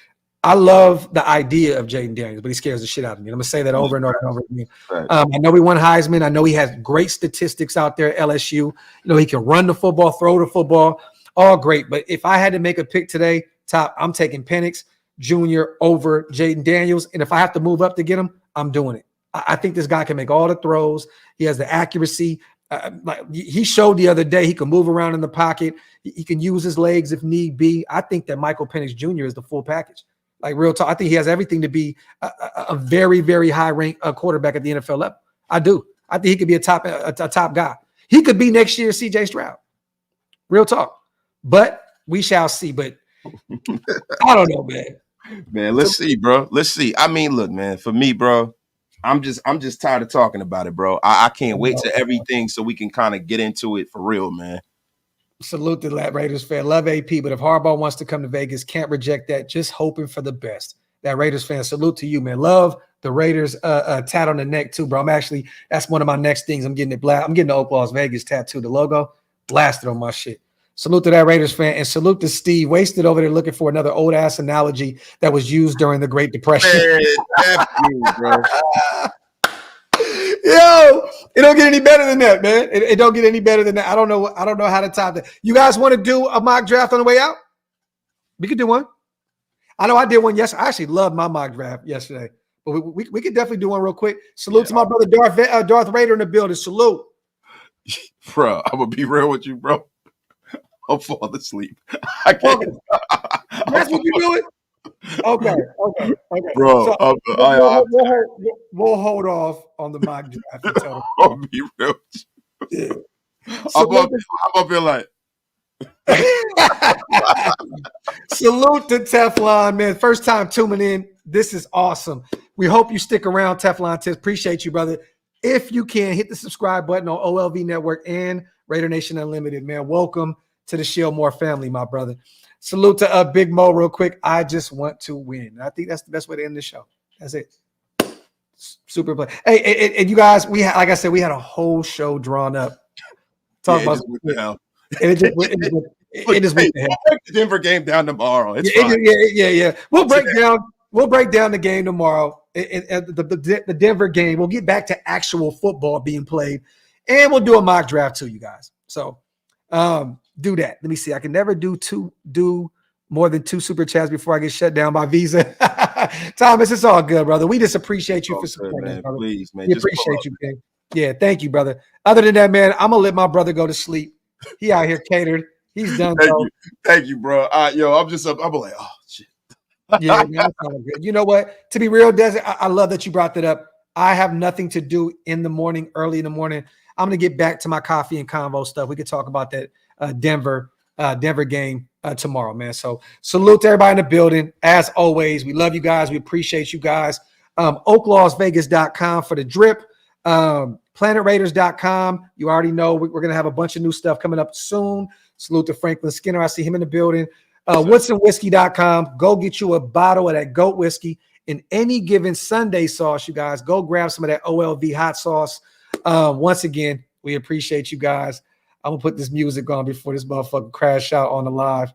I love the idea of Jaden Daniels, but he scares the shit out of me. I'm going to say that over and over and over again. Right. I know he won Heisman. I know he has great statistics out there at LSU. He can run the football, throw the football, all great. But if I had to make a pick today, I'm taking Penix Jr. over Jaden Daniels. And if I have to move up to get him, I'm doing it. I think this guy can make all the throws. He has the accuracy. Like he showed the other day, he can move around in the pocket. He can use his legs if need be. I think that Michael Penix Jr. is the full package. Like real talk, I think he has everything to be a very, very high rank quarterback at the NFL level. I do. I think he could be a top guy. He could be next year CJ Stroud. Real talk. But we shall see. But I don't know, man. Man, let's see, bro. Let's see. I mean, look, man, for me, bro, I'm just tired of talking about it, bro. I can't wait to everything so we can kind of get into it for real, man. Salute to that Raiders fan. Love AP, but if Harbaugh wants to come to Vegas, can't reject that. Just hoping for the best. That Raiders fan, salute to you, man. Love the Raiders tat on the neck too, bro. That's one of my next things. I'm getting it. I'm getting the OakLosVegas tattoo, the logo blasted on my shit. Salute to that Raiders fan, and salute to Steve. Wasted over there looking for another old ass analogy that was used during the Great Depression. Man, F you, bro. Yo, it don't get any better than that, man. It don't get any better than that. I don't know how to top that. You guys want to do a mock draft on the way out? We could do one. I know I did one yesterday. I actually loved my mock draft yesterday, but we could definitely do one real quick. Salute to my brother Darth Raider in the building. Salute, bro. I'm gonna be real with you, bro. I'll fall asleep. I can't. That's what you doing? Okay. Bro, so, we'll hold off on the mock draft until I'll be real. Yeah. I'm up here like. Salute to Teflon, man. First time tuning in. This is awesome. We hope you stick around, Teflon Tips. Appreciate you, brother. If you can, hit the subscribe button on OLV Network and Raider Nation Unlimited, man. Welcome to the Shieldmore family, my brother. Salute to Big Mo real quick. I just want to win. I think that's the best way to end the show. That's it. Super play. Hey, and you guys, like I said, we had a whole show drawn up. Talk about it just went to hell. Break the Denver game down tomorrow. It's fine. Yeah. We'll break down the game tomorrow. The Denver game. We'll get back to actual football being played, and we'll do a mock draft too, you guys. So, do that. Let me see. I can never do more than 2 super chats before I get shut down by Visa. Thomas, it's all good, brother. We just appreciate you for supporting us, brother. Please, man. We appreciate you, King. Yeah, thank you, brother. Other than that, man, I'm gonna let my brother go to sleep. He out here catered. He's done. Thank you, bro. I'm like, oh shit. Yeah, man, that's all good. You know what? To be real, Desert, I love that you brought that up. I have nothing to do in the morning, early in the morning. I'm gonna get back to my coffee and convo stuff. We could talk about that Denver game tomorrow, man. So salute to everybody in the building. As always, we love you guys. We appreciate you guys. OakLosVegas.com for the drip. PlanetRaiders.com. You already know we're going to have a bunch of new stuff coming up soon. Salute to Franklin Skinner. I see him in the building. WoodsonWhiskey.com. Go get you a bottle of that goat whiskey in any given Sunday sauce, you guys. Go grab some of that OLV hot sauce. Once again, we appreciate you guys. I'm going to put this music on before this motherfucker crash out on the live.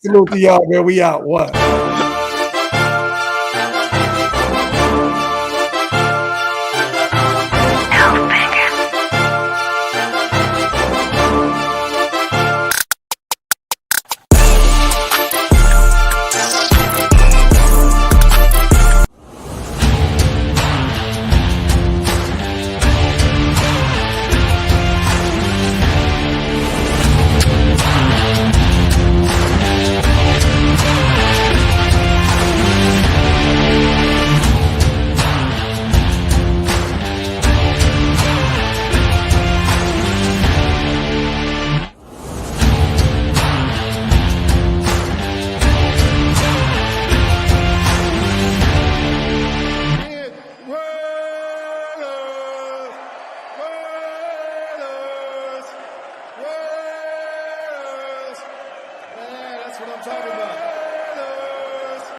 Salute to y'all, man. We out. What? That's what I'm talking about.